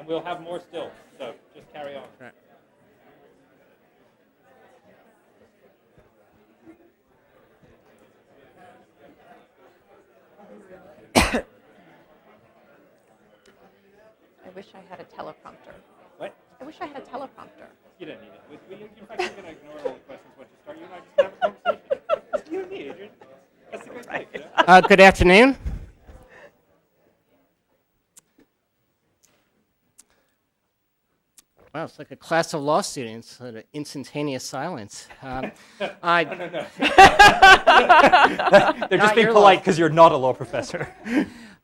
And we'll have more still, so just carry on. Right. I wish I had a teleprompter. What? I wish I had a teleprompter. You don't need it. In fact, you're going to ignore all the questions once you start. You and I just have a conversation. It's you and me, Adrienne. That's the great thing, you know? Good afternoon. Wow, it's like a class of law students, sort of instantaneous silence. No. They're just being polite because you're not a law professor.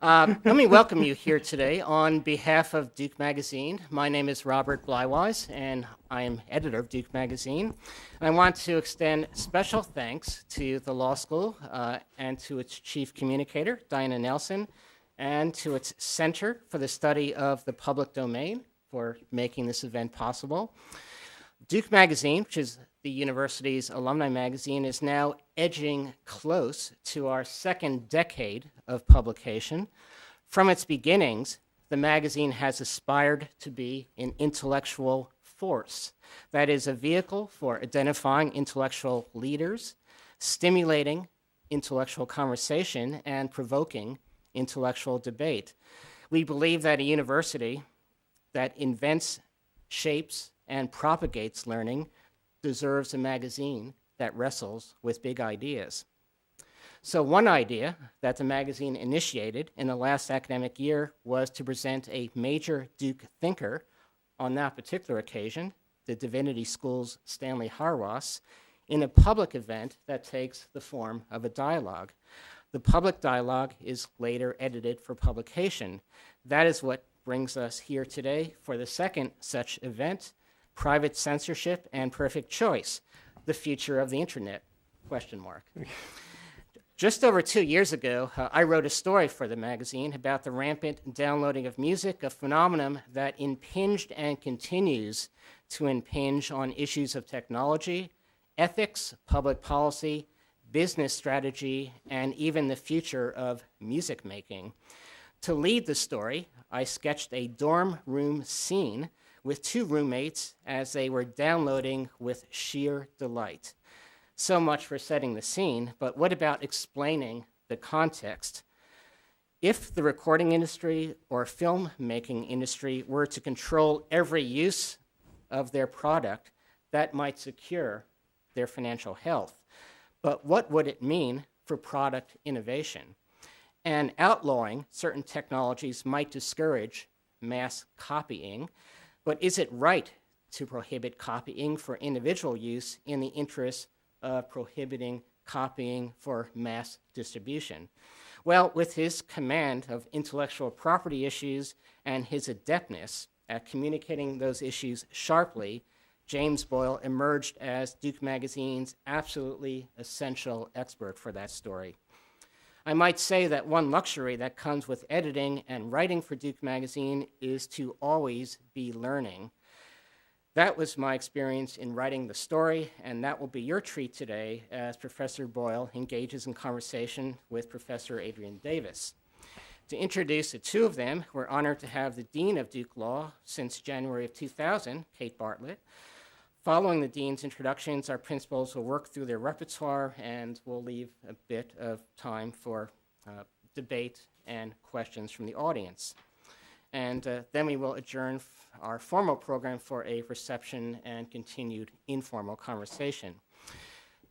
Let me welcome you here today on behalf of Duke Magazine. My name is Robert Blywise, and I am editor of Duke Magazine. And I want to extend special thanks to the law school and to its chief communicator, Diana Nelson, and to its Center for the Study of the Public Domain for making this event possible. Duke Magazine, which is the university's alumni magazine, is now edging close to our second decade of publication. From its beginnings, the magazine has aspired to be an intellectual force. That is, a vehicle for identifying intellectual leaders, stimulating intellectual conversation, and provoking intellectual debate. We believe that a university that invents, shapes, and propagates learning deserves a magazine that wrestles with big ideas. So one idea that the magazine initiated in the last academic year was to present a major Duke thinker, on that particular occasion, the Divinity School's Stanley Harwas, in a public event that takes the form of a dialogue. The public dialogue is later edited for publication. That is what brings us here today for the second such event, Private Censorship and Perfect Choice, the future of the internet, ? Just over 2 years ago, I wrote a story for the magazine about the rampant downloading of music, a phenomenon that impinged and continues to impinge on issues of technology, ethics, public policy, business strategy, and even the future of music making. To lead the story, I sketched a dorm room scene with two roommates as they were downloading with sheer delight. So much for setting the scene, but what about explaining the context? If the recording industry or filmmaking industry were to control every use of their product, that might secure their financial health. But what would it mean for product innovation? And outlawing certain technologies might discourage mass copying, but is it right to prohibit copying for individual use in the interest of prohibiting copying for mass distribution? Well, with his command of intellectual property issues and his adeptness at communicating those issues sharply, James Boyle emerged as Duke Magazine's absolutely essential expert for that story. I might say that one luxury that comes with editing and writing for Duke Magazine is to always be learning. That was my experience in writing the story, and that will be your treat today as Professor Boyle engages in conversation with Professor Adrienne Davis. To introduce the two of them, we're honored to have the Dean of Duke Law since January of 2000, Kate Bartlett. Following the Dean's introductions, our principals will work through their repertoire and we'll leave a bit of time for debate and questions from the audience. And then we will adjourn our formal program for a reception and continued informal conversation.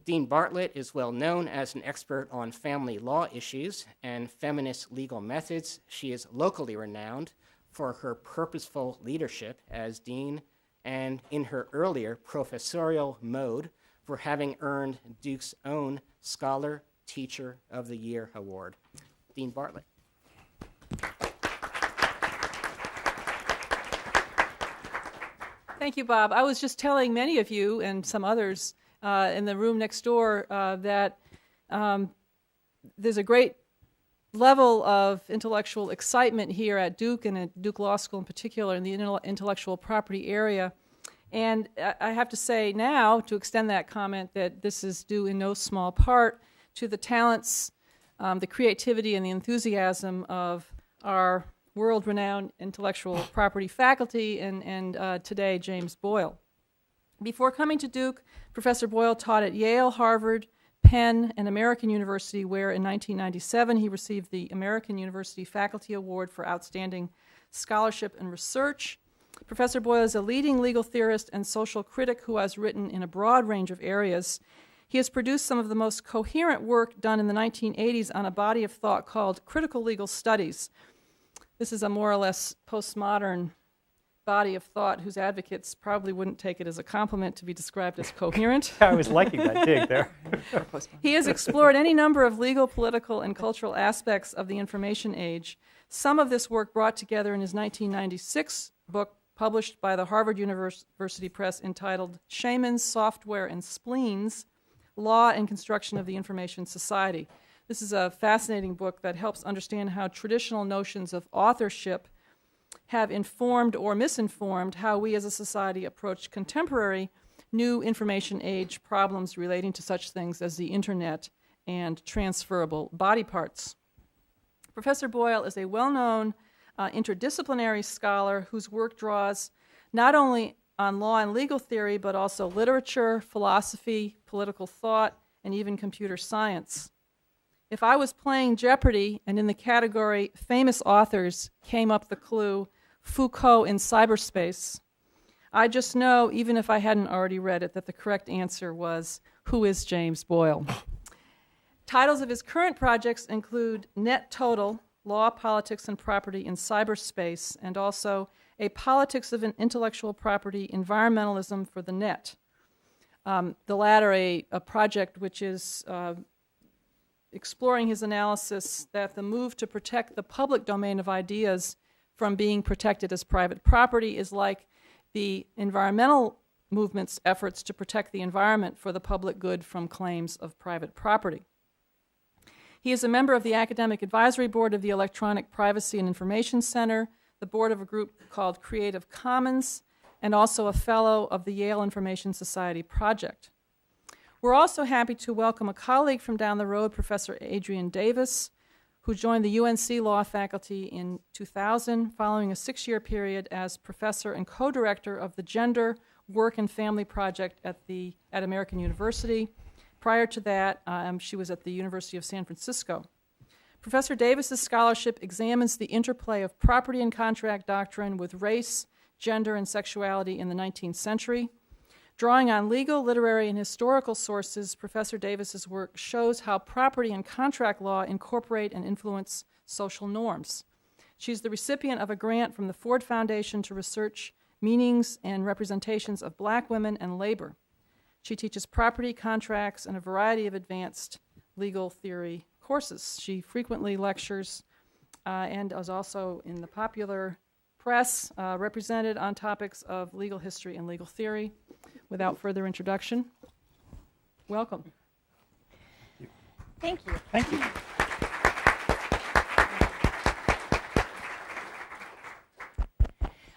Dean Bartlett is well known as an expert on family law issues and feminist legal methods. She is locally renowned for her purposeful leadership as dean and in her earlier professorial mode for having earned Duke's own Scholar Teacher of the Year award. Dean Bartlett. Thank you, Bob. I was just telling many of you and some others in the room next door that there's a great level of intellectual excitement here at Duke and at Duke Law School in particular in the intellectual property area. And I have to say now, to extend that comment, that this is due in no small part to the talents, the creativity, and the enthusiasm of our world-renowned intellectual property faculty, and today James Boyle. Before coming to Duke, Professor Boyle taught at Yale, Harvard, Penn, and American University, where in 1997 he received the American University Faculty Award for Outstanding Scholarship and Research. Professor Boyle is a leading legal theorist and social critic who has written in a broad range of areas. He has produced some of the most coherent work done in the 1980s on a body of thought called Critical Legal Studies. This is a more or less postmodern body of thought whose advocates probably wouldn't take it as a compliment to be described as coherent. I was liking that dig there. He has explored any number of legal, political, and cultural aspects of the information age. Some of this work brought together in his 1996 book published by the Harvard University Press entitled Shamans, Software, and Spleens, Law and Construction of the Information Society. This is a fascinating book that helps understand how traditional notions of authorship have informed or misinformed how we as a society approach contemporary new information age problems relating to such things as the internet and transferable body parts. Professor Boyle is a well-known interdisciplinary scholar whose work draws not only on law and legal theory, but also literature, philosophy, political thought, and even computer science. If I was playing Jeopardy and in the category famous authors came up the clue Foucault in cyberspace, I just know, even if I hadn't already read it, that the correct answer was, who is James Boyle? Titles of his current projects include Net Total, Law, Politics, and Property in Cyberspace, and also A Politics of Intellectual Property, Environmentalism for the Net. The latter, a project which is exploring his analysis that the move to protect the public domain of ideas from being protected as private property is like the environmental movement's efforts to protect the environment for the public good from claims of private property. He is a member of the Academic Advisory Board of the Electronic Privacy and Information Center, the board of a group called Creative Commons, and also a fellow of the Yale Information Society Project. We're also happy to welcome a colleague from down the road, Professor Adrienne Davis, who joined the UNC Law faculty in 2000, following a 6-year period as professor and co-director of the Gender, Work, and Family Project at American University. Prior to that, she was at the University of San Francisco. Professor Davis's scholarship examines the interplay of property and contract doctrine with race, gender, and sexuality in the 19th century. Drawing on legal, literary, and historical sources, Professor Davis's work shows how property and contract law incorporate and influence social norms. She's the recipient of a grant from the Ford Foundation to research meanings and representations of Black women and labor. She teaches property, contracts, and a variety of advanced legal theory courses. She frequently lectures and is also in the popular press represented on topics of legal history and legal theory. Without further introduction, welcome. Thank you. Thank you.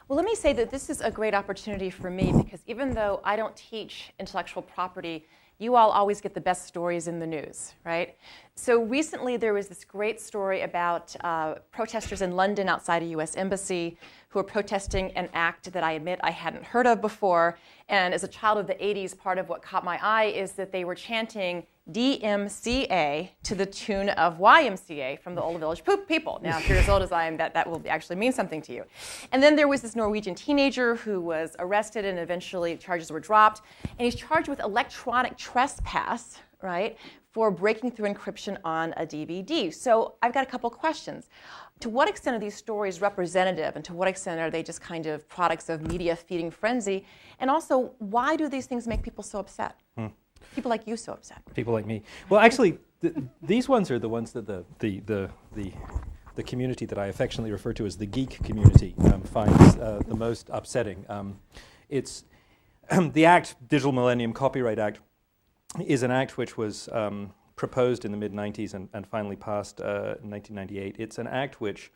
Well, let me say that this is a great opportunity for me because even though I don't teach intellectual property, you all always get the best stories in the news, right? So recently there was this great story about protesters in London outside a U.S. embassy who were protesting an act that I admit I hadn't heard of before. And as a child of the 80s, part of what caught my eye is that they were chanting DMCA to the tune of YMCA from the Old Village People. Now, if you're as old as I am, that will actually mean something to you. And then there was this Norwegian teenager who was arrested and eventually charges were dropped. And he's charged with electronic trespass, right, for breaking through encryption on a DVD. So I've got a couple questions. To what extent are these stories representative, and to what extent are they just kind of products of media feeding frenzy? And also, why do these things make people so upset? People like you so upset. People like me. Well, actually, these ones are the ones that the community that I affectionately refer to as the geek community finds the most upsetting. It's the Act, Digital Millennium Copyright Act, is an act which was proposed in the mid-90s and finally passed in 1998. It's an act which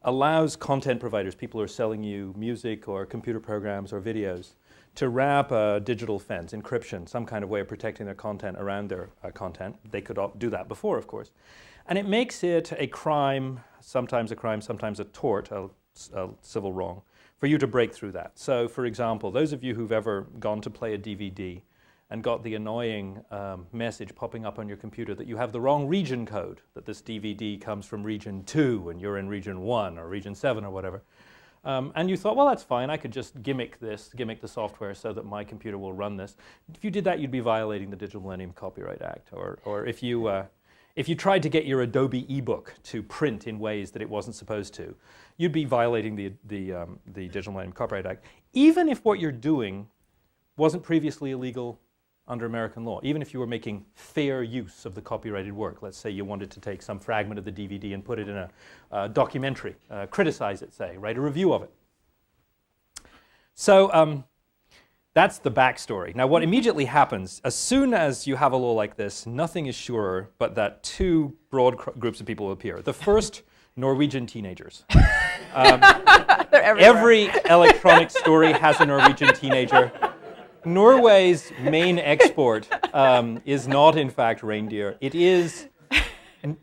allows content providers, people who are selling you music or computer programs or videos, to wrap a digital fence, encryption, some kind of way of protecting their content around their content. They could do that before, of course. And it makes it a crime, sometimes a tort, a civil wrong, for you to break through that. So, for example, those of you who've ever gone to play a DVD and got the annoying message popping up on your computer that you have the wrong region code, that this DVD comes from region 2 and you're in region 1 or region 7 or whatever. And you thought, well, that's fine. I could just gimmick the software so that my computer will run this. If you did that, you'd be violating the Digital Millennium Copyright Act. Or if you tried to get your Adobe ebook to print in ways that it wasn't supposed to, you'd be violating the Digital Millennium Copyright Act. Even if what you're doing wasn't previously illegal under American law, even if you were making fair use of the copyrighted work. Let's say you wanted to take some fragment of the DVD and put it in a documentary, criticize it, say, write a review of it. So that's the backstory. Now, what immediately happens, as soon as you have a law like this, nothing is surer but that two broad groups of people will appear. The first, Norwegian teenagers. Every electronic story has a Norwegian teenager. Norway's main export is not, in fact, reindeer. It is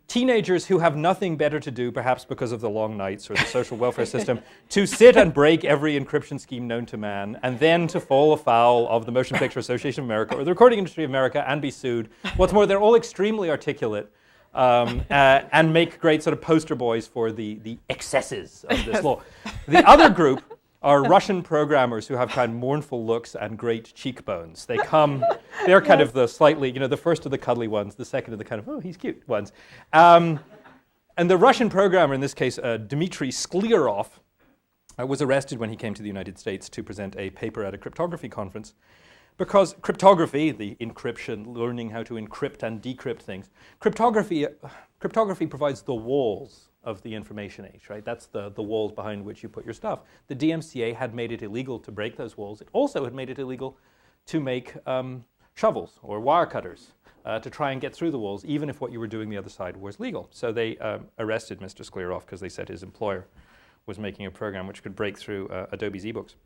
teenagers who have nothing better to do, perhaps because of the long nights or the social welfare system, to sit and break every encryption scheme known to man, and then to fall afoul of the Motion Picture Association of America or the Recording Industry of America and be sued. What's more, they're all extremely articulate and make great sort of poster boys for the excesses of this law. The other group are Russian programmers who have kind of mournful looks and great cheekbones. They're kind of the slightly, the first of the cuddly ones, the second of the kind of, oh, he's cute ones. And the Russian programmer, in this case, Dmitry Sklerov, was arrested when he came to the United States to present a paper at a cryptography conference. Because cryptography, the encryption, learning how to encrypt and decrypt things, cryptography provides the walls of the information age, right? That's the walls behind which you put your stuff. The DMCA had made it illegal to break those walls. It also had made it illegal to make shovels or wire cutters to try and get through the walls, even if what you were doing the other side was legal. So they arrested Mr. Sklerov because they said his employer was making a program which could break through Adobe's ebooks.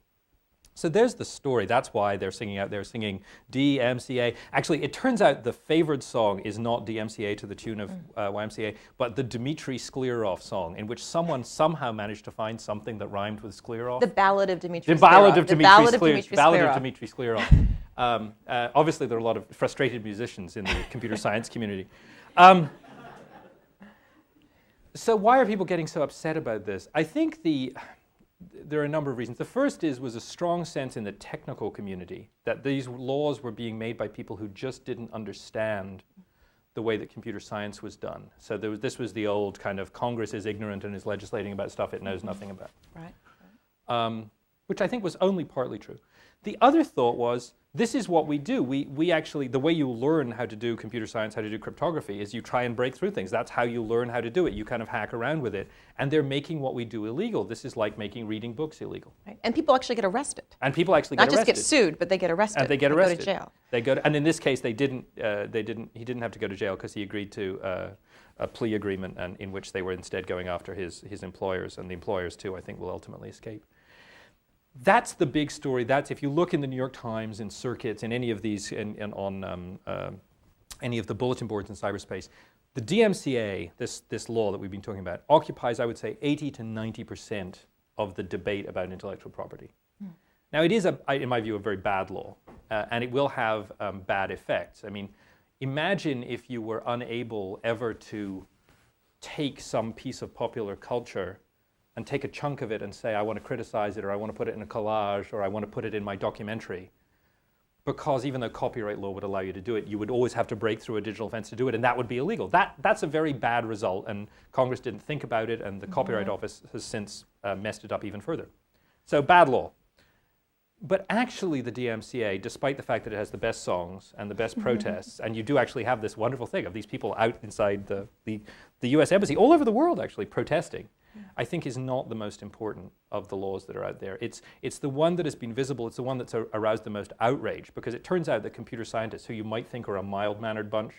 So there's the story. That's why they're singing out there, singing DMCA. Actually, it turns out the favored song is not DMCA to the tune of YMCA, but the Dmitry Sklerov song, in which someone somehow managed to find something that rhymed with Sklerov. The Ballad of Dmitry Sklerov. The Ballad of Dmitry Sklerov. Obviously, there are a lot of frustrated musicians in the computer science community. So why are people getting so upset about this? I think there are a number of reasons. The first was a strong sense in the technical community that these laws were being made by people who just didn't understand the way that computer science was done. So this was the old kind of Congress is ignorant and is legislating about stuff it knows nothing about. Right. Which I think was only partly true. The other thought was, this is what we do. We actually, the way you learn how to do computer science, how to do cryptography, is you try and break through things. That's how you learn how to do it. You kind of hack around with it. And they're making what we do illegal. This is like making reading books illegal. Right. And people actually get arrested. And people actually get arrested. Not just get sued, but they get arrested. And they get arrested. Go to jail. They go to, and in this case, he didn't have to go to jail because he agreed to a plea agreement, and in which they were instead going after his employers, and the employers too, I think, will ultimately escape. That's the big story. That's, if you look in the New York Times, in circuits, in any of these, on any of the bulletin boards in cyberspace, the DMCA, this law that we've been talking about, occupies, I would say, 80 to 90% of the debate about intellectual property. Now, it is, in my view, a very bad law, and it will have bad effects. I mean, imagine if you were unable ever to take some piece of popular culture and take a chunk of it and say, I want to criticize it, or I want to put it in a collage, or I want to put it in my documentary. Because even though copyright law would allow you to do it, you would always have to break through a digital fence to do it, and that would be illegal. That's a very bad result, and Congress didn't think about it, and the Copyright Office has since messed it up even further. So bad law. But actually the DMCA, despite the fact that it has the best songs and the best protests, and you do actually have this wonderful thing of these people out inside the US Embassy, all over the world actually, protesting, I think is not the most important of the laws that are out there. It's the one that has been visible, it's the one that's aroused the most outrage, because it turns out that computer scientists, who you might think are a mild-mannered bunch,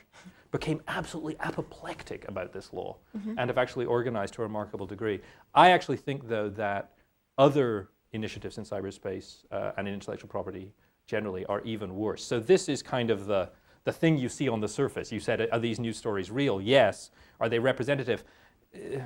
became absolutely apoplectic about this law and have actually organized to a remarkable degree. I actually think, though, that other initiatives in cyberspace and in intellectual property generally are even worse. So this is kind of the the thing you see on the surface. You said, are these news stories real? Yes. Are they representative?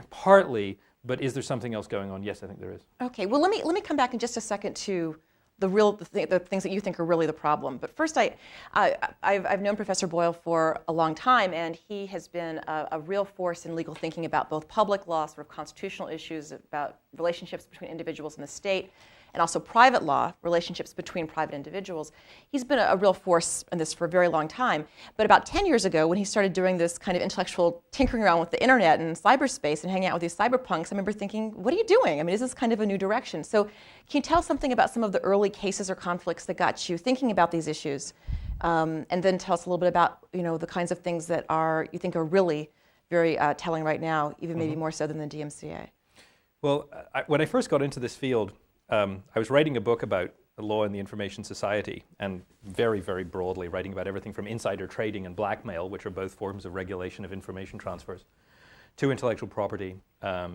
Partly, but is there something else going on? Yes, I think there is. Okay, well, let me come back in just a second to the things that you think are really the problem. But first, I've known Professor Boyle for a long time, and he has been a real force in legal thinking about both public law, sort of constitutional issues, about relationships between individuals and the state, and also private law, relationships between private individuals. He's been a real force in this for a very long time. But about 10 years ago, when he started doing this kind of intellectual tinkering around with the internet and cyberspace and hanging out with these cyberpunks, I remember thinking, what are you doing? I mean, is this kind of a new direction? So can you tell us something about some of the early cases or conflicts that got you thinking about these issues? And then tell us a little bit about, the kinds of things that you think are really very telling right now, even maybe more so than the DMCA. Well, when I first got into this field, I was writing a book about the law in the information society, and very, very broadly writing about everything from insider trading and blackmail, which are both forms of regulation of information transfers, to intellectual property,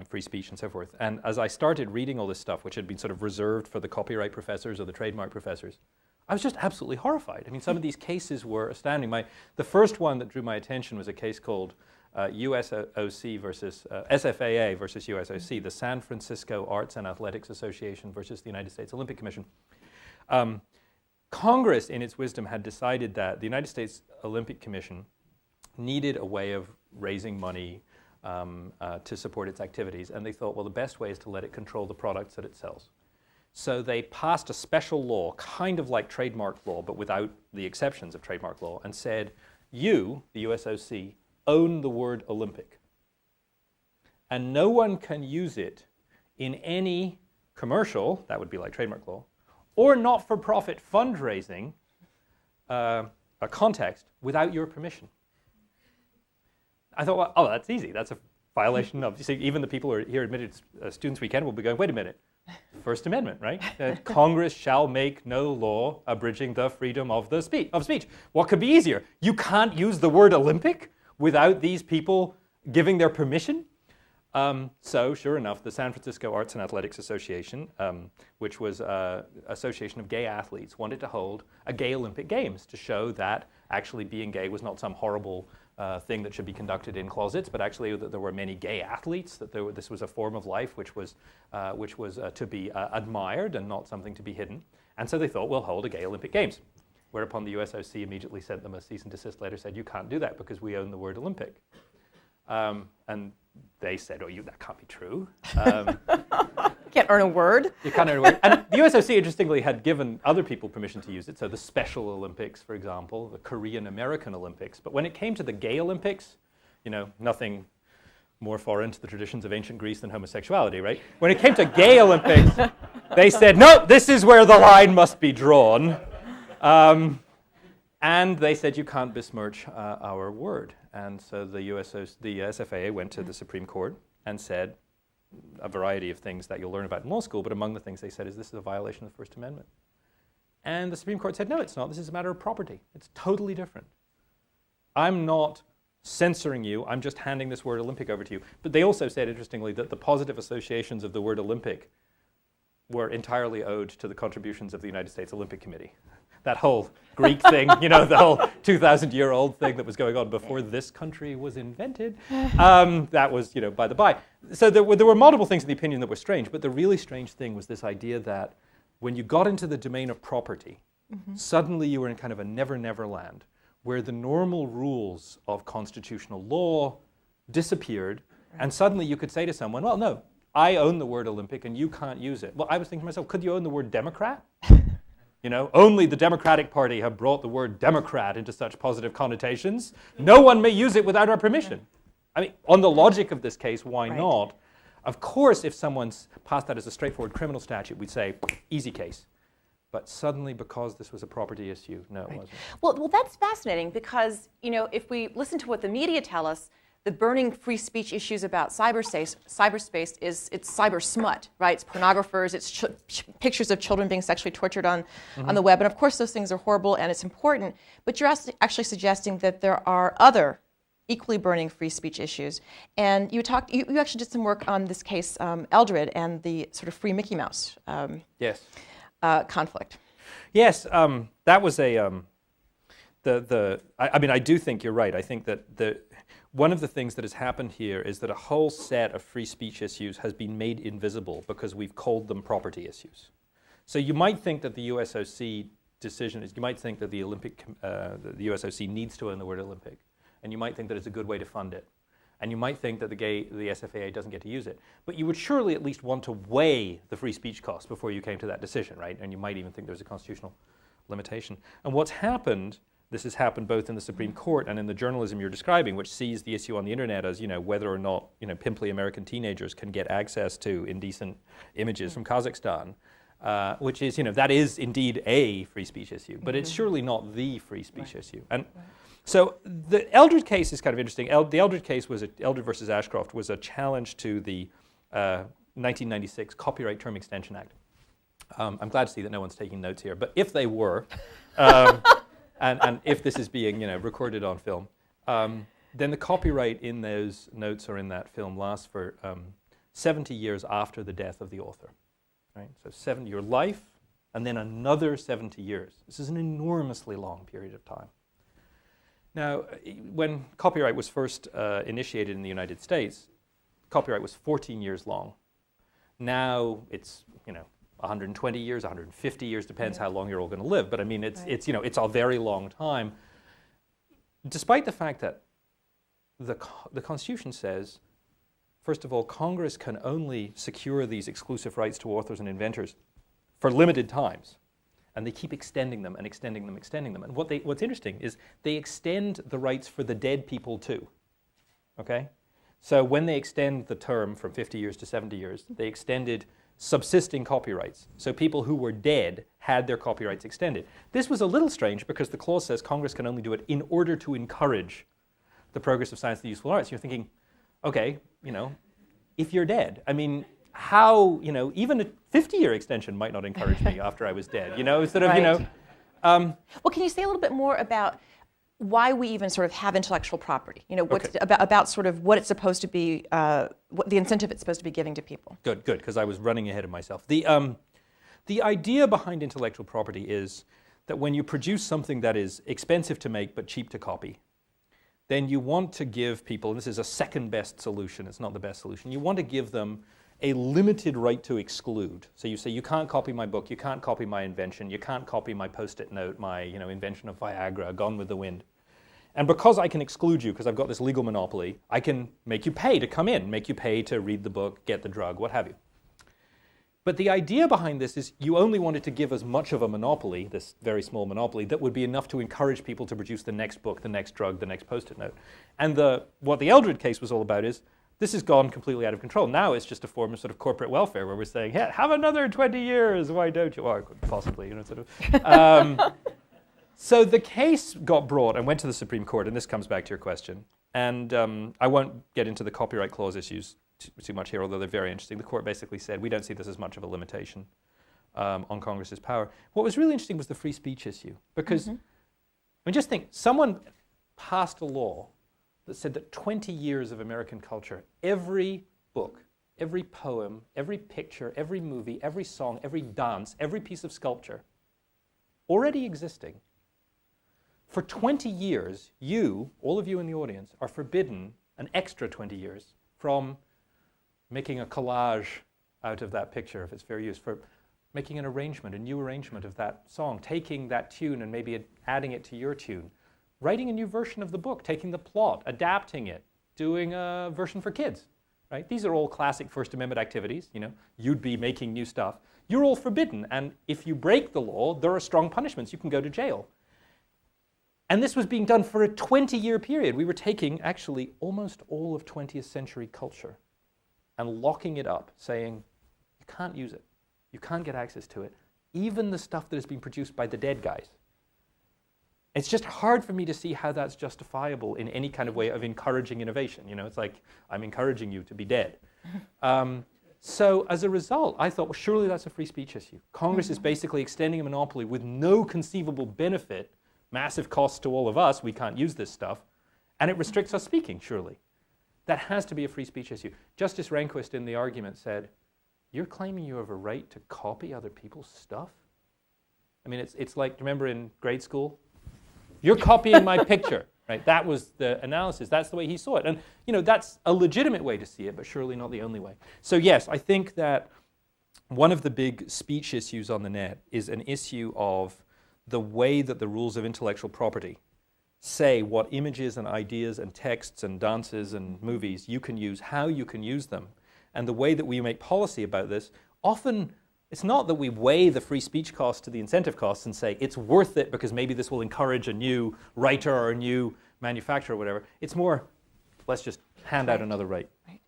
free speech, and so forth. And as I started reading all this stuff, which had been sort of reserved for the copyright professors or the trademark professors, I was just absolutely horrified. I mean, some of these cases were astounding. The first one that drew my attention was a case called USOC versus SFAA versus USOC, the San Francisco Arts and Athletics Association versus the United States Olympic Commission. Congress, in its wisdom, had decided that the United States Olympic Commission needed a way of raising money to support its activities, and they thought, well, the best way is to let it control the products that it sells. So they passed a special law, kind of like trademark law, but without the exceptions of trademark law, and said, you, the USOC, own the word Olympic. And no one can use it in any commercial, that would be like trademark law, or not-for-profit fundraising a context without your permission. I thought, well, that's easy. That's a violation of, you see, even the people who are here admitted Students' Weekend will be going, wait a minute, First Amendment, right? Congress shall make no law abridging the freedom of speech. What could be easier? You can't use the word Olympic without these people giving their permission? So, sure enough, the San Francisco Arts and Athletics Association, which was an association of gay athletes, wanted to hold a gay Olympic Games to show that actually being gay was not some horrible thing that should be conducted in closets, but actually that there were many gay athletes, that this was a form of life which was to be admired and not something to be hidden. And so they thought, we'll hold a gay Olympic Games. Whereupon the USOC immediately sent them a cease and desist letter, said, you can't do that because we own the word Olympic. And they said, that can't be true. You can't earn a word. You can't earn a word. And the USOC, interestingly, had given other people permission to use it. So the Special Olympics, for example, the Korean American Olympics. But when it came to the gay Olympics, nothing more foreign to the traditions of ancient Greece than homosexuality, right? When it came to gay Olympics, they said, no, this is where the line must be drawn. And they said, you can't besmirch our word. And so the SFAA went to the Supreme Court and said a variety of things that you'll learn about in law school, but among the things they said is this is a violation of the First Amendment. And the Supreme Court said, no, it's not. This is a matter of property. It's totally different. I'm not censoring you. I'm just handing this word Olympic over to you. But they also said, interestingly, that the positive associations of the word Olympic were entirely owed to the contributions of the United States Olympic Committee. That whole Greek thing, the whole 2,000-year-old thing that was going on before this country was invented, that was, by the by. So there were multiple things in the opinion that were strange, but the really strange thing was this idea that when you got into the domain of property, suddenly you were in kind of a never-never land, where the normal rules of constitutional law disappeared, and suddenly you could say to someone, well, no, I own the word Olympic and you can't use it. Well, I was thinking to myself, could you own the word Democrat? Only the Democratic Party have brought the word Democrat into such positive connotations. No one may use it without our permission. I mean, on the logic of this case, why not? Of course, if someone's passed that as a straightforward criminal statute, we'd say, easy case. But suddenly, because this was a property issue, no, it wasn't. Well, that's fascinating because, if we listen to what the media tell us, the burning free speech issues about cyberspace it's cyber smut, right? It's pornographers, it's pictures of children being sexually tortured on the web. And of course, those things are horrible and it's important. But you're actually suggesting that there are other equally burning free speech issues. And you actually did some work on this case, Eldred, and the sort of free Mickey Mouse conflict. Yes, that was I mean, I do think you're right. I think that one of the things that has happened here is that a whole set of free speech issues has been made invisible because we've called them property issues. So you might think that the USOC decision is, you might think that the USOC needs to own the word Olympic, and you might think that it's a good way to fund it. And you might think that the SFAA doesn't get to use it. But you would surely at least want to weigh the free speech costs before you came to that decision, right? And you might even think there's a constitutional limitation. And what's happened, this has happened both in the Supreme Court and in the journalism you're describing, which sees the issue on the internet as, whether or not, pimply American teenagers can get access to indecent images from Kazakhstan, which is, that is indeed a free speech issue, but it's surely not the free speech issue. And so the Eldred case is kind of interesting. The Eldred case was Eldred versus Ashcroft was a challenge to the 1996 Copyright Term Extension Act. I'm glad to see that no one's taking notes here, but if they were, and if this is being recorded on film, then the copyright in those notes or in that film lasts for 70 years after the death of the author. Right? So your life, and then another 70 years. This is an enormously long period of time. Now, when copyright was first initiated in the United States, copyright was 14 years long. Now it's 120 years, 150 years, depends how long you're all going to live. But I mean, it's a very long time. Despite the fact that the Constitution says, first of all, Congress can only secure these exclusive rights to authors and inventors for limited times. And they keep extending them and extending them, extending them. And what's interesting is they extend the rights for the dead people too. Okay? So when they extend the term from 50 years to 70 years, they extended subsisting copyrights. So people who were dead had their copyrights extended. This was a little strange because the clause says Congress can only do it in order to encourage the progress of science and the useful arts. You're thinking, okay, if you're dead, I mean, how, even a 50-year extension might not encourage me after I was dead, sort of, well, can you say a little bit more about why we even sort of have intellectual property? What's about sort of what it's supposed to be, what the incentive it's supposed to be giving to people. Good, because I was running ahead of myself. The idea behind intellectual property is that when you produce something that is expensive to make but cheap to copy, then you want to give people, and this is a second best solution, it's not the best solution, you want to give them a limited right to exclude. So you say, you can't copy my book, you can't copy my invention, you can't copy my post-it note, my invention of Viagra, Gone with the Wind. And because I can exclude you, because I've got this legal monopoly, I can make you pay to come in, make you pay to read the book, get the drug, what have you. But the idea behind this is you only wanted to give as much of a monopoly, this very small monopoly, that would be enough to encourage people to produce the next book, the next drug, the next post-it note. And what the Eldred case was all about is, this has gone completely out of control. Now it's just a form of sort of corporate welfare where we're saying, hey, have another 20 years, why don't you? Or possibly, sort of. So the case got brought and went to the Supreme Court, and this comes back to your question. And I won't get into the copyright clause issues too much here, although they're very interesting. The court basically said, we don't see this as much of a limitation on Congress's power. What was really interesting was the free speech issue. Because, I mean, just think, someone passed a law that said that 20 years of American culture, every book, every poem, every picture, every movie, every song, every dance, every piece of sculpture, already existing, for 20 years, all of you in the audience, are forbidden an extra 20 years from making a collage out of that picture, if it's fair use, for making an arrangement, a new arrangement of that song, taking that tune and maybe adding it to your tune, writing a new version of the book, taking the plot, adapting it, doing a version for kids, right? These are all classic First Amendment activities, You'd be making new stuff. You're all forbidden, and if you break the law, there are strong punishments. You can go to jail. And this was being done for a 20-year period. We were taking, actually, almost all of 20th century culture and locking it up, saying, you can't use it. You can't get access to it. Even the stuff that has been produced by the dead guys. It's just hard for me to see how that's justifiable in any kind of way of encouraging innovation. It's like, I'm encouraging you to be dead. So as a result, I thought, well, surely that's a free speech issue. Congress is basically extending a monopoly with no conceivable benefit, massive costs to all of us, we can't use this stuff, and it restricts us speaking, surely. That has to be a free speech issue. Justice Rehnquist in the argument said, you're claiming you have a right to copy other people's stuff? I mean, it's like, remember in grade school, You're copying my picture. Right? That was the analysis. That's the way he saw it. And that's a legitimate way to see it, but surely not the only way. So yes, I think that one of the big speech issues on the net is an issue of the way that the rules of intellectual property say what images and ideas and texts and dances and movies you can use, how you can use them. And the way that we make policy about this, often it's not that we weigh the free speech cost to the incentive costs and say it's worth it because maybe this will encourage a new writer or a new manufacturer or whatever. It's more, let's just hand out another right. Right.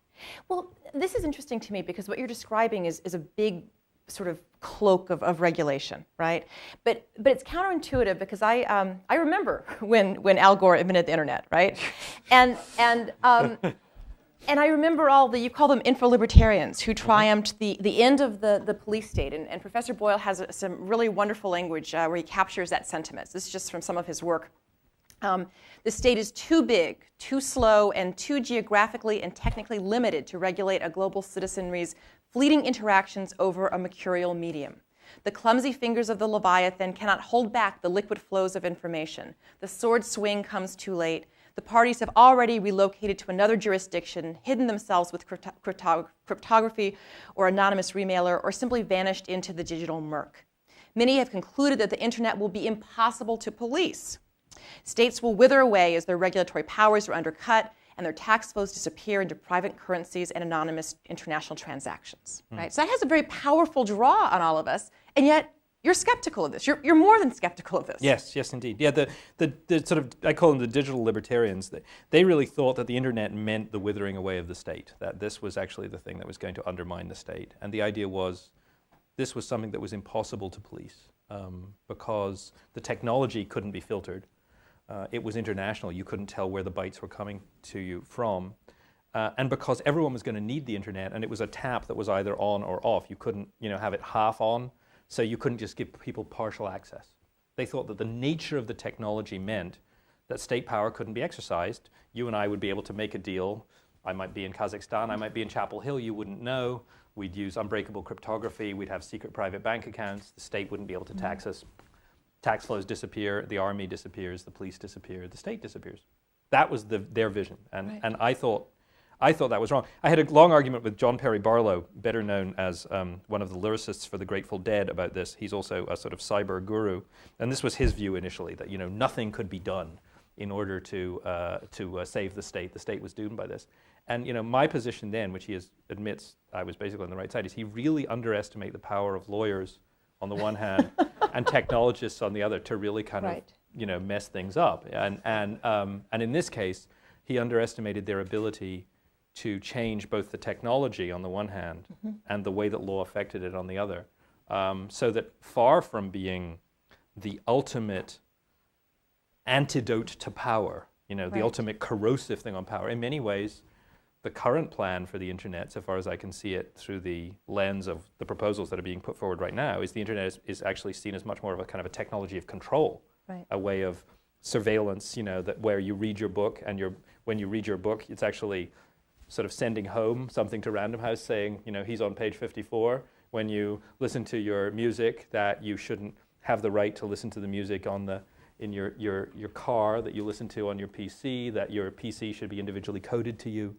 Well, this is interesting to me because what you're describing is a big sort of cloak of regulation, right? But it's counterintuitive because I remember when Al Gore invented the internet, right? And I remember you call them info-libertarians who triumphed the end of the police state. And Professor Boyle has some really wonderful language where he captures that sentiment. This is just from some of his work. The state is too big, too slow, and too geographically and technically limited to regulate a global citizenry's fleeting interactions over a mercurial medium. The clumsy fingers of the Leviathan cannot hold back the liquid flows of information. The sword swing comes too late. The parties have already relocated to another jurisdiction, hidden themselves with cryptography or anonymous remailer, or simply vanished into the digital murk. Many have concluded that the internet will be impossible to police. States will wither away as their regulatory powers are undercut and their tax flows disappear into private currencies and anonymous international transactions. Right? So that has a very powerful draw on all of us, and yet you're skeptical of this. You're more than skeptical of this. Yes, indeed. Yeah, the sort of, I call them the digital libertarians. They really thought that the internet meant the withering away of the state, that this was actually the thing that was going to undermine the state. And the idea was this was something that was impossible to police because the technology couldn't be filtered. It was international. You couldn't tell where the bytes were coming to you from. And because everyone was going to need the internet, and it was a tap that was either on or off. You couldn't have it half on. So you couldn't just give people partial access. They thought that the nature of the technology meant that state power couldn't be exercised. You and I would be able to make a deal. I might be in Kazakhstan, I might be in Chapel Hill, you wouldn't know. We'd use unbreakable cryptography, we'd have secret private bank accounts, the state wouldn't be able to tax us. Tax flows disappear, the army disappears, the police disappear, the state disappears. That was their vision, and I thought that was wrong. I had a long argument with John Perry Barlow, better known as one of the lyricists for the Grateful Dead, about this. He's also a sort of cyber guru, and this was his view initially, that nothing could be done in order to save the state. The state was doomed by this. And my position then, which he admits I was basically on the right side, is he really underestimated the power of lawyers on the one hand and technologists on the other to really kind of mess things up. And in this case, he underestimated their ability to change both the technology on the one hand and the way that law affected it on the other. So that far from being the ultimate antidote to power, the ultimate corrosive thing on power, in many ways, the current plan for the internet, so far as I can see it through the lens of the proposals that are being put forward right now, is the internet is actually seen as much more of a kind of a technology of control, a way of surveillance, that where you read your book and when you read your book, it's actually sort of sending home something to Random House saying, he's on page 54. When you listen to your music, that you shouldn't have the right to listen to the music in your car that you listen to on your PC, that your PC should be individually coded to you.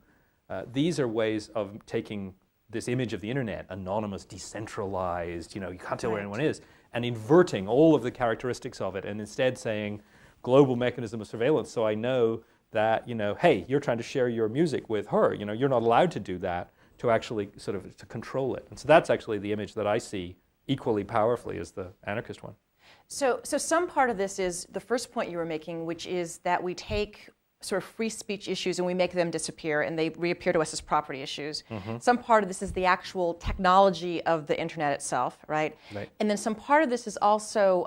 These are ways of taking this image of the internet, anonymous, decentralized, you can't tell where anyone is, and inverting all of the characteristics of it, and instead saying global mechanism of surveillance. So I know that, hey, you're trying to share your music with her. You're not allowed to do that, to actually sort of to control it. And so that's actually the image that I see equally powerfully as the anarchist one. So some part of this is the first point you were making, which is that we take sort of free speech issues and we make them disappear and they reappear to us as property issues. Some part of this is the actual technology of the internet itself, right? And then some part of this is also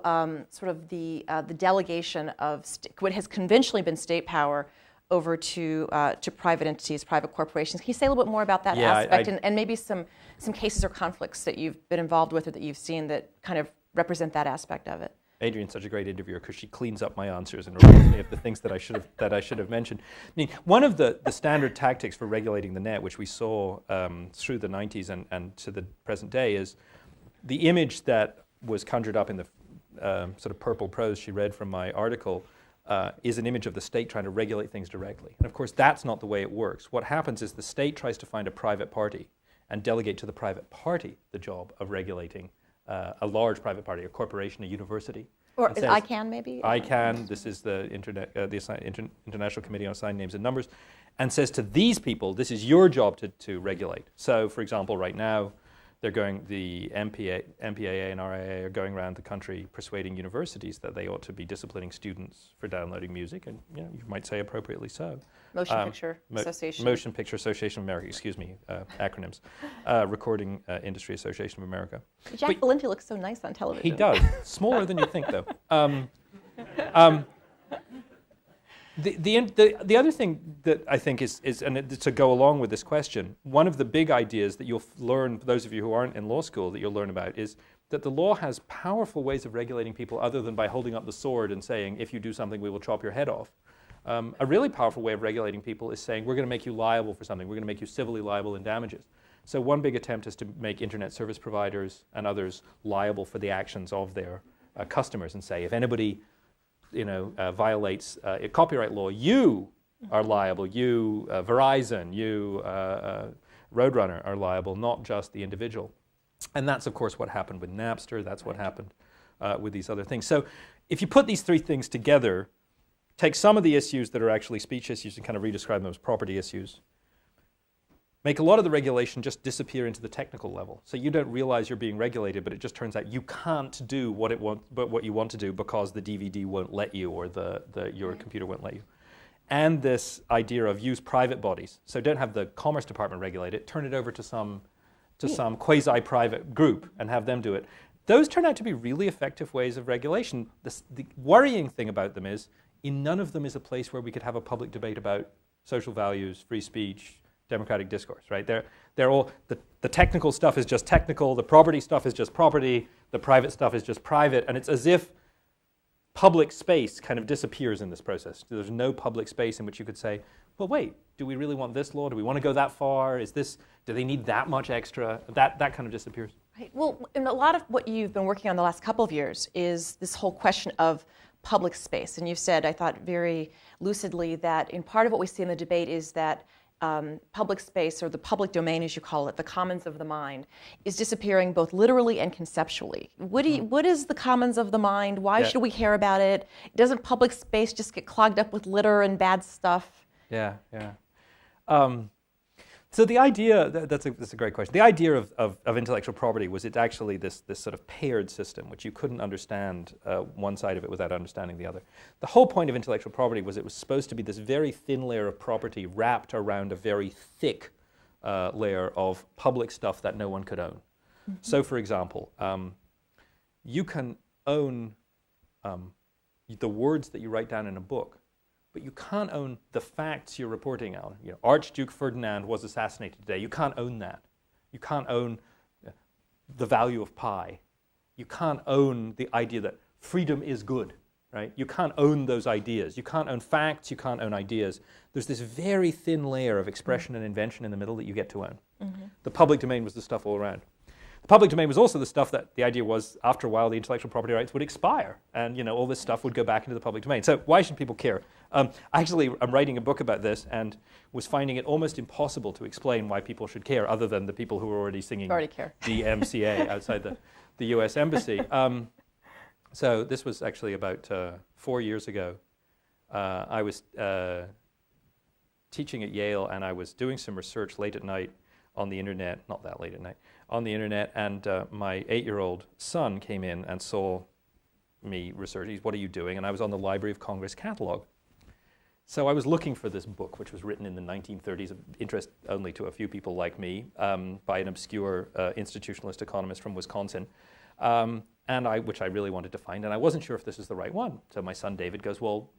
sort of the delegation of what has conventionally been state power over to private entities, private corporations. Can you say a little bit more about that aspect and maybe some cases or conflicts that you've been involved with or that you've seen that kind of represent that aspect of it? Adrienne's such a great interviewer because she cleans up my answers and reminds me of the things that I should have mentioned. I mean, one of the standard tactics for regulating the net, which we saw through the 90s and to the present day, is the image that was conjured up in the sort of purple prose she read from my article is an image of the state trying to regulate things directly. And of course, that's not the way it works. What happens is the state tries to find a private party and delegate to the private party the job of regulating a large private party, a corporation, a university. Or says, ICANN, maybe? ICANN, this is the International Committee on Assigned Names and Numbers, and says to these people, this is your job to regulate. So, for example, right now, the MPAA and RIA are going around the country persuading universities that they ought to be disciplining students for downloading music, and you might say appropriately so. Motion Picture Association. Motion Picture Association of America, excuse me, acronyms. Recording Industry Association of America. Jack Valenti looks so nice on television. He does. Smaller than you think, though. The other thing that I think is and to go along with this question, one of the big ideas that you'll learn, those of you who aren't in law school, that you'll learn about is that the law has powerful ways of regulating people other than by holding up the sword and saying, if you do something, we will chop your head off. A really powerful way of regulating people is saying, we're going to make you liable for something. We're going to make you civilly liable in damages. So one big attempt is to make internet service providers and others liable for the actions of their customers and say, if anybody violates copyright law, you are liable. You, Verizon, you, Roadrunner are liable, not just the individual. And that's, of course, what happened with Napster. That's what happened with these other things. So if you put these three things together, take some of the issues that are actually speech issues and kind of redescribe them as property issues, make a lot of the regulation just disappear into the technical level. So you don't realize you're being regulated, but it just turns out you can't do what you want to do because the DVD won't let you or your computer won't let you. And this idea of use private bodies. So don't have the Commerce Department regulate it, turn it over to some quasi-private group and have them do it. Those turn out to be really effective ways of regulation. The worrying thing about them is, in none of them is a place where we could have a public debate about social values, free speech, democratic discourse, right? They're all, the technical stuff is just technical, the property stuff is just property, the private stuff is just private, and it's as if public space kind of disappears in this process. There's no public space in which you could say, well, wait, do we really want this law? Do we want to go that far? Do they need that much extra? That kind of disappears. Right. Well, and a lot of what you've been working on the last couple of years is this whole question of public space. And you've said, I thought very lucidly, that in part of what we see in the debate is that public space, or the public domain as you call it, the commons of the mind, is disappearing both literally and conceptually. What is the commons of the mind? Why should we care about it? Doesn't public space just get clogged up with litter and bad stuff? Yeah. So the idea, that's a great question. The idea of intellectual property was it's actually this sort of paired system, which you couldn't understand one side of it without understanding the other. The whole point of intellectual property was it was supposed to be this very thin layer of property wrapped around a very thick layer of public stuff that no one could own. Mm-hmm. So for example, you can own the words that you write down in a book, but you can't own the facts you're reporting on. Archduke Ferdinand was assassinated today. You can't own that. You can't own the value of pi. You can't own the idea that freedom is good, right? You can't own those ideas. You can't own facts. You can't own ideas. There's this very thin layer of expression and invention in the middle that you get to own. Mm-hmm. The public domain was the stuff all around. The public domain was also the stuff that the idea was, after a while, the intellectual property rights would expire, and all this stuff would go back into the public domain. So why should people care? I'm writing a book about this and was finding it almost impossible to explain why people should care, other than the people who were already singing DMCA outside the U.S. Embassy. So this was actually about 4 years ago. I was teaching at Yale, and I was doing some research late at night on the internet, not that late at night, on the internet, and my 8-year-old son came in and saw me research. What are you doing? And I was on the Library of Congress catalog. So I was looking for this book, which was written in the 1930s, of interest only to a few people like me, by an obscure institutionalist economist from Wisconsin, which I really wanted to find, and I wasn't sure if this was the right one. So my son David goes, well,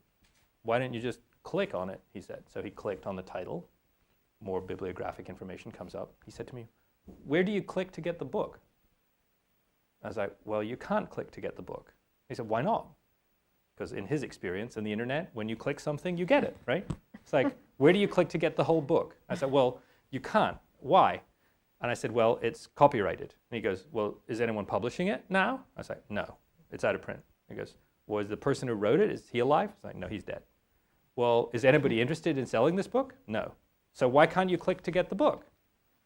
why don't you just click on it, he said. So he clicked on the title. More bibliographic information comes up. He said to me, where do you click to get the book? I was like, well, you can't click to get the book. He said, why not? Because in his experience in the internet, when you click something, you get it, right? It's like, where do you click to get the whole book? I said, well, you can't. Why? And I said, well, it's copyrighted. And he goes, well, is anyone publishing it now? I was like, no, it's out of print. He goes, Was the person who wrote it, is he alive? It's like, no, he's dead. Well, is anybody interested in selling this book? No. So why can't you click to get the book?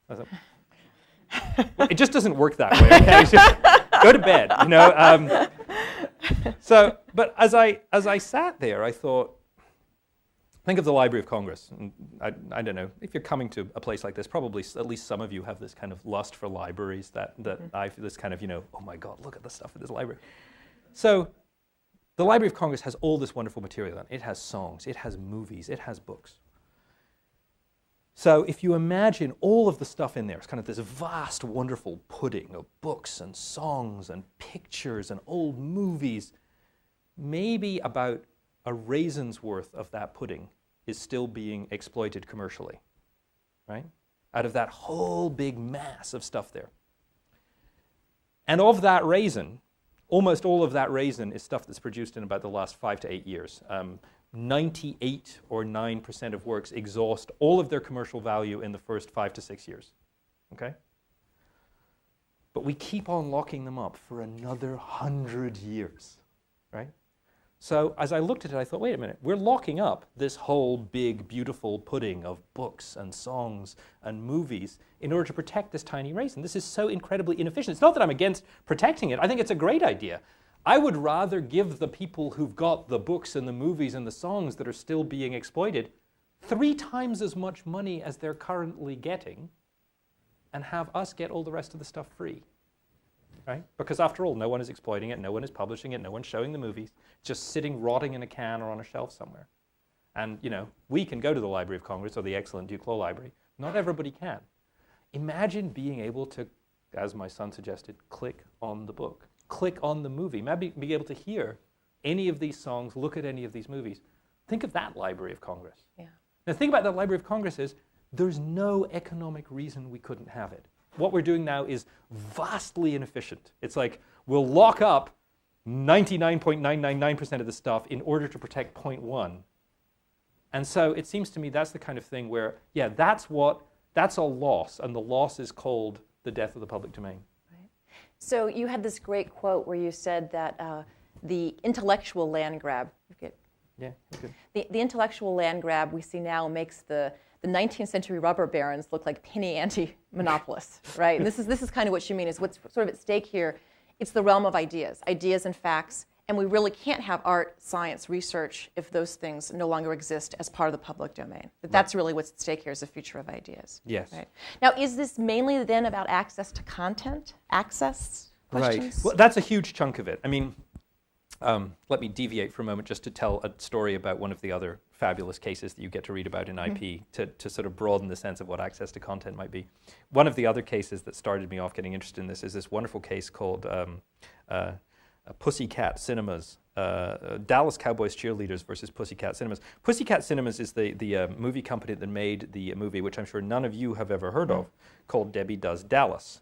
I was like, well, it just doesn't work that way. Okay? Just go to bed, you know. So, but as I sat there, I thought, think of the Library of Congress. And I don't know, if you're coming to a place like this, probably at least some of you have this kind of lust for libraries that I feel this kind of, you know, oh my God, look at the stuff in this library. So the Library of Congress has all this wonderful material in it. It has songs, it has movies, it has books. So if you imagine all of the stuff in there, it's kind of this vast, wonderful pudding of books and songs and pictures and old movies, maybe about a raisin's worth of that pudding is still being exploited commercially, right? Out of that whole big mass of stuff there. And of that raisin, almost all of that raisin is stuff that's produced in about the last 5 to 8 years. 98 or 9% of works exhaust all of their commercial value in the first 5 to 6 years, okay? But we keep on locking them up for another 100 years, right? So as I looked at it, I thought, wait a minute, we're locking up this whole big, beautiful pudding of books and songs and movies in order to protect this tiny raisin. This is so incredibly inefficient. It's not that I'm against protecting it. I think it's a great idea. I would rather give the people who've got the books and the movies and the songs that are still being exploited 3 times as much money as they're currently getting and have us get all the rest of the stuff free. Right? Because after all, no one is exploiting it, no one is publishing it, no one's showing the movies. It's just sitting rotting in a can or on a shelf somewhere. And, you know, we can go to the Library of Congress or the excellent Duke Law Library. Not everybody can. Imagine being able to, as my son suggested, click on the book, click on the movie, maybe be able to hear any of these songs, look at any of these movies. Think of that Library of Congress. Yeah. Now, the thing about the Library of Congress is there's no economic reason we couldn't have it. What we're doing now is vastly inefficient. It's like we'll lock up 99.999% of the stuff in order to protect 0.1. And so it seems to me that's the kind of thing where, yeah, that's a loss, and the loss is called the death of the public domain. Right. So you had this great quote where you said that the intellectual land grab, Yeah, okay. the intellectual land grab we see now makes the 19th century rubber barons look like penny ante monopolists, right? And this is kind of what you mean, is what's sort of at stake here. It's the realm of ideas and facts, and we really can't have art, science, research if those things no longer exist as part of the public domain. That's really what's at stake here, is the future of ideas. Yes. Right? Now, is this mainly then about access to content, access questions? Right. Well, that's a huge chunk of it. I mean, let me deviate for a moment just to tell a story about one of the other fabulous cases that you get to read about in IP to sort of broaden the sense of what access to content might be. One of the other cases that started me off getting interested in this is this wonderful case called Pussycat Cinemas, Dallas Cowboys Cheerleaders versus Pussycat Cinemas. Pussycat Cinemas is the movie company that made the movie, which I'm sure none of you have ever heard of, called Debbie Does Dallas.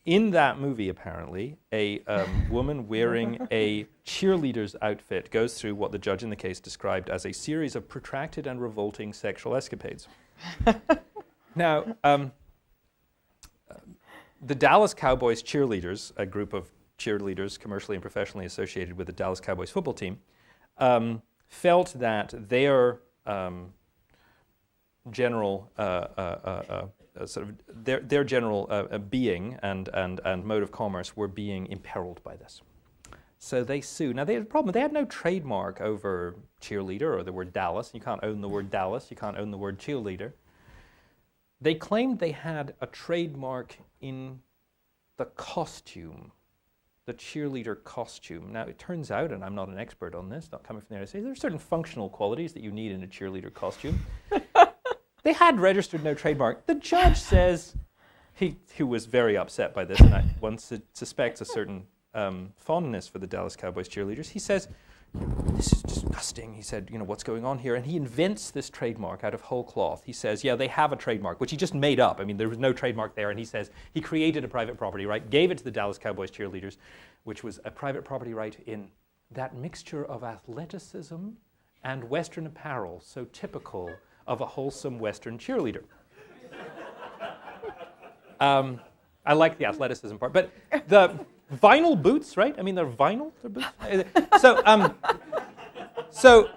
In that movie, apparently, a woman wearing a cheerleader's outfit goes through what the judge in the case described as a series of protracted and revolting sexual escapades. Now, the Dallas Cowboys cheerleaders, a group of cheerleaders commercially and professionally associated with the Dallas Cowboys football team, felt that their general sort of their general being and mode of commerce were being imperiled by this. So they sued. Now they had a problem. They had no trademark over cheerleader or the word Dallas. You can't own the word Dallas. You can't own the word cheerleader. They claimed they had a trademark in the costume, the cheerleader costume. Now it turns out, and I'm not an expert on this, not coming from the NSA, there are certain functional qualities that you need in a cheerleader costume. They had registered no trademark. The judge says, he was very upset by this, and one suspects a certain fondness for the Dallas Cowboys cheerleaders. He says, this is disgusting. He said, what's going on here? And he invents this trademark out of whole cloth. He says, yeah, they have a trademark, which he just made up. I mean, there was no trademark there. And he says he created a private property right, gave it to the Dallas Cowboys cheerleaders, which was a private property right in that mixture of athleticism and Western apparel, so typical of a wholesome Western cheerleader. I like the athleticism part, but Vinyl boots, right? I mean, they're vinyl. They're boots. So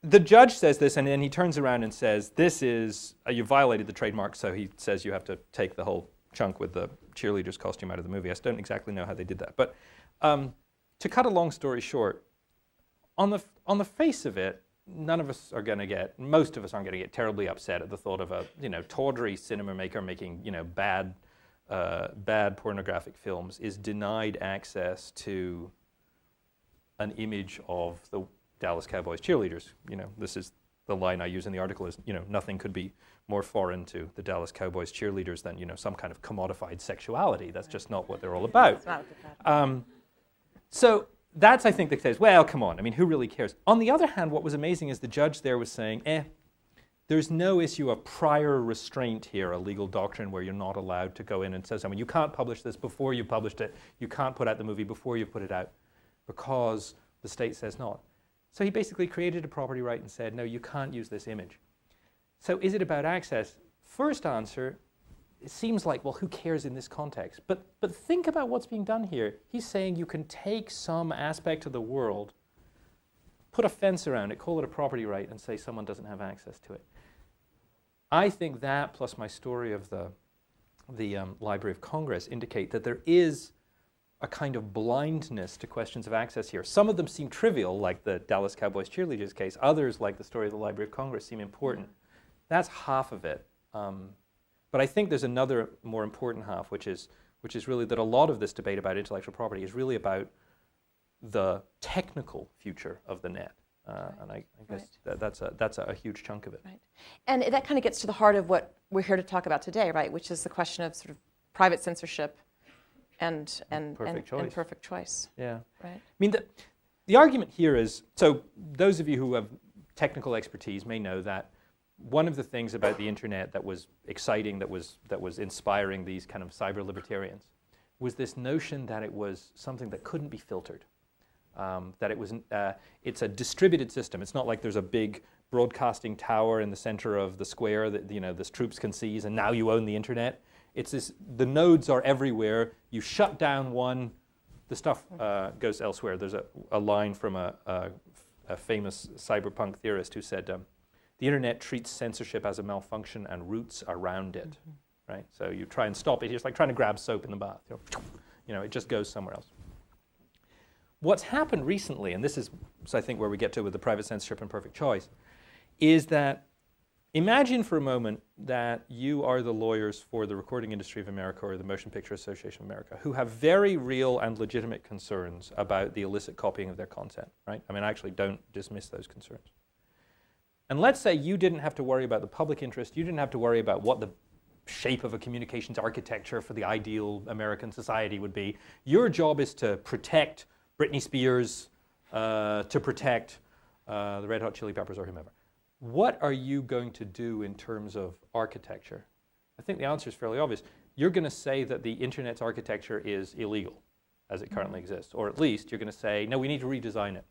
the judge says this, and then he turns around and says, "This is you violated the trademark." So he says you have to take the whole chunk with the cheerleader's costume out of the movie. I don't exactly know how they did that, but to cut a long story short, on the face of it, most of us aren't going to get terribly upset at the thought of a tawdry cinema maker making bad pornographic films is denied access to an image of the Dallas Cowboys cheerleaders. This is the line I use in the article is, nothing could be more foreign to the Dallas Cowboys cheerleaders than, some kind of commodified sexuality. That's just not what they're all about. So that's, I think, the case. Well, come on. I mean, who really cares? On the other hand, what was amazing is the judge there was saying, there's no issue of prior restraint here, a legal doctrine where you're not allowed to go in and say something. You can't publish this before you published it. You can't put out the movie before you put it out because the state says not. So he basically created a property right and said, no, you can't use this image. So is it about access? First answer, it seems like, well, who cares in this context? But think about what's being done here. He's saying you can take some aspect of the world, put a fence around it, call it a property right, and say someone doesn't have access to it. I think that, plus my story of the Library of Congress, indicate that there is a kind of blindness to questions of access here. Some of them seem trivial, like the Dallas Cowboys cheerleaders case. Others, like the story of the Library of Congress, seem important. That's half of it. But I think there's another more important half, which is really that a lot of this debate about intellectual property is really about the technical future of the net. And I guess that's a huge chunk of it. Right. And that kind of gets to the heart of what we're here to talk about today, right? Which is the question of sort of private censorship and perfect choice. Yeah. Right. I mean, the argument here is, so those of you who have technical expertise may know that one of the things about the internet that was exciting, that was inspiring these kind of cyber libertarians, was this notion that it was something that couldn't be filtered. That it's a distributed system. It's not like there's a big broadcasting tower in the center of the square that the troops can seize, and now you own the internet. It's this: the nodes are everywhere. You shut down one, the stuff goes elsewhere. There's a line from a famous cyberpunk theorist who said, "The internet treats censorship as a malfunction and roots around it." Right? So you try and stop it. It's like trying to grab soap in the bath. It just goes somewhere else. What's happened recently, and this is, I think, where we get to with the private censorship and perfect choice, is that imagine for a moment that you are the lawyers for the Recording Industry of America or the Motion Picture Association of America who have very real and legitimate concerns about the illicit copying of their content, right? I mean, I actually don't dismiss those concerns. And let's say you didn't have to worry about the public interest, you didn't have to worry about what the shape of a communications architecture for the ideal American society would be. Your job is to protect Britney Spears, to protect the Red Hot Chili Peppers or whomever. What are you going to do in terms of architecture? I think the answer is fairly obvious. You're going to say that the internet's architecture is illegal as it currently exists, or at least you're going to say, no, we need to redesign it.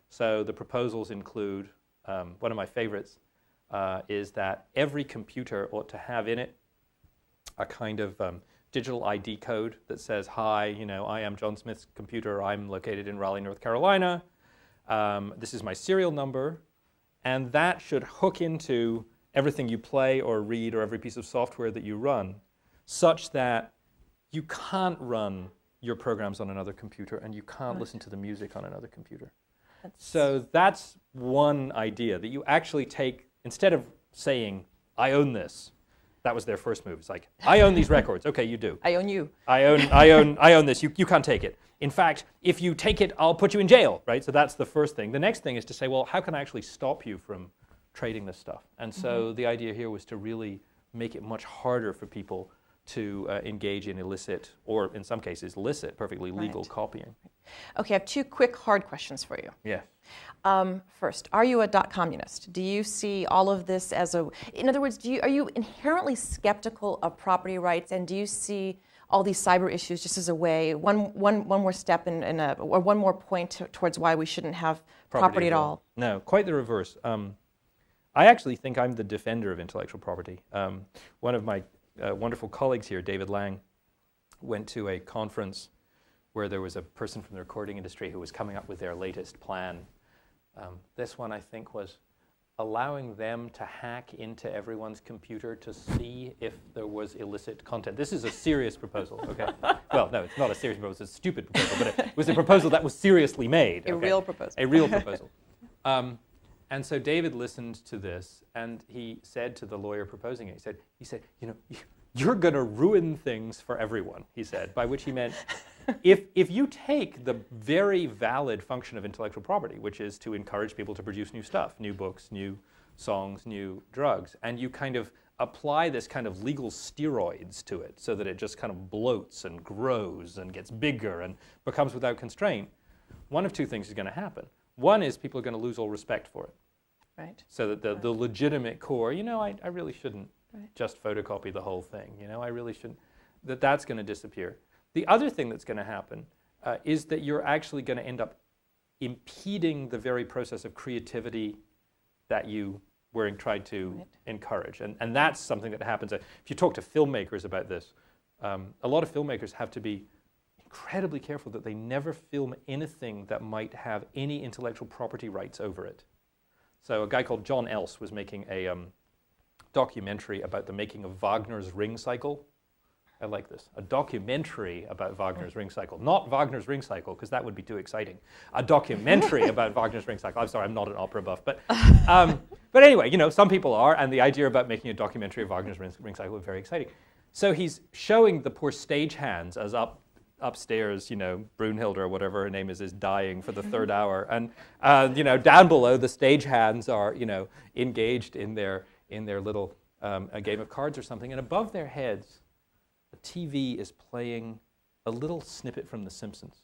So the proposals include, one of my favorites is that every computer ought to have in it a kind of digital ID code that says, hi, I am John Smith's computer, I'm located in Raleigh, North Carolina, this is my serial number, and that should hook into everything you play or read or every piece of software that you run, such that you can't run your programs on another computer and you can't listen to the music on another computer. So that's one idea, that you actually take, instead of saying, I own this, that was their first move. It's like, I own these records. Okay, you do. I own you. I own this. You can't take it. In fact, if you take it, I'll put you in jail, right? So that's the first thing. The next thing is to say, well, how can I actually stop you from trading this stuff? And so the idea here was to really make it much harder for people to engage in illicit, or in some cases, licit, perfectly legal copying. Okay, I have two quick hard questions for you. Yeah. First, are you a .communist? Do you see all of this as in other words, are you inherently skeptical of property rights, and do you see all these cyber issues just as a way, one more step or one more point towards why we shouldn't have property at all? No, quite the reverse. I actually think I'm the defender of intellectual property. One of my wonderful colleagues here, David Lang, went to a conference where there was a person from the recording industry who was coming up with their latest plan. This one, I think, was allowing them to hack into everyone's computer to see if there was illicit content. This is a serious proposal, okay? Well, no, it's not a serious proposal, it's a stupid proposal, but it was a proposal that was seriously made. A real proposal. A real proposal. And so David listened to this, and he said to the lawyer proposing it, he said, you know, you're going to ruin things for everyone, he said, by which he meant, if you take the very valid function of intellectual property, which is to encourage people to produce new stuff, new books, new songs, new drugs, and you kind of apply this kind of legal steroids to it so that it just kind of bloats and grows and gets bigger and becomes without constraint, one of two things is going to happen. One is people are going to lose all respect for it. Right. So that the legitimate core, you know, I really shouldn't just photocopy the whole thing. You know, I really shouldn't. That's going to disappear. The other thing that's going to happen is that you're actually going to end up impeding the very process of creativity that you were tried to encourage. And that's something that happens. If you talk to filmmakers about this, a lot of filmmakers have to be incredibly careful that they never film anything that might have any intellectual property rights over it. So a guy called John Else was making a documentary about the making of Wagner's Ring Cycle. I like this. A documentary about Wagner's Ring Cycle. Not Wagner's Ring Cycle, because that would be too exciting. A documentary about Wagner's Ring Cycle. I'm sorry, I'm not an opera buff. But anyway, you know, some people are, and the idea about making a documentary of Wagner's Ring Cycle is very exciting. So he's showing the poor stagehands as upstairs, you know, Brunhilde or whatever her name is dying for the third hour. And, you know, down below, the stagehands are, you know, engaged in their little a game of cards or something. And above their heads, the TV is playing a little snippet from The Simpsons.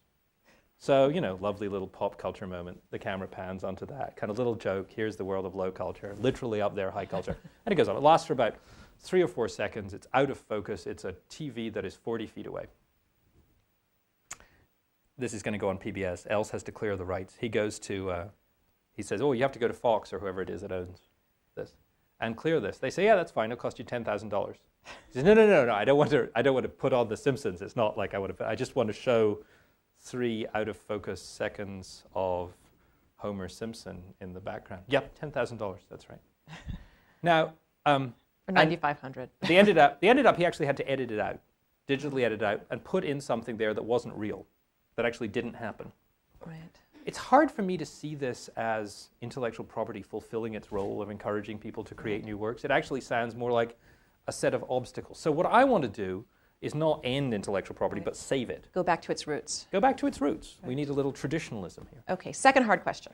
So, you know, lovely little pop culture moment. The camera pans onto that. Kind of little joke. Here's the world of low culture. Literally up there, high culture. And it goes on. It lasts for about 3 or 4 seconds. It's out of focus. It's a TV that is 40 feet away. This is going to go on PBS. Else has to clear the rights. He goes to, he says, oh, you have to go to Fox or whoever it is that owns this and clear this. They say, yeah, that's fine. It'll cost you $10,000. He says, no. I don't want to put on The Simpsons. It's not like I just want to show 3 out of focus seconds of Homer Simpson in the background. Yep, $10,000. That's right. Now, or $9,500. They ended up. He actually had to edit it out, digitally edit it out, and put in something there that wasn't real, that actually didn't happen. Right. It's hard for me to see this as intellectual property fulfilling its role of encouraging people to create new works. It actually sounds more like a set of obstacles. So what I want to do is not end intellectual property, but save it. Go back to its roots. Go back to its roots. We need a little traditionalism here. Okay, second hard question.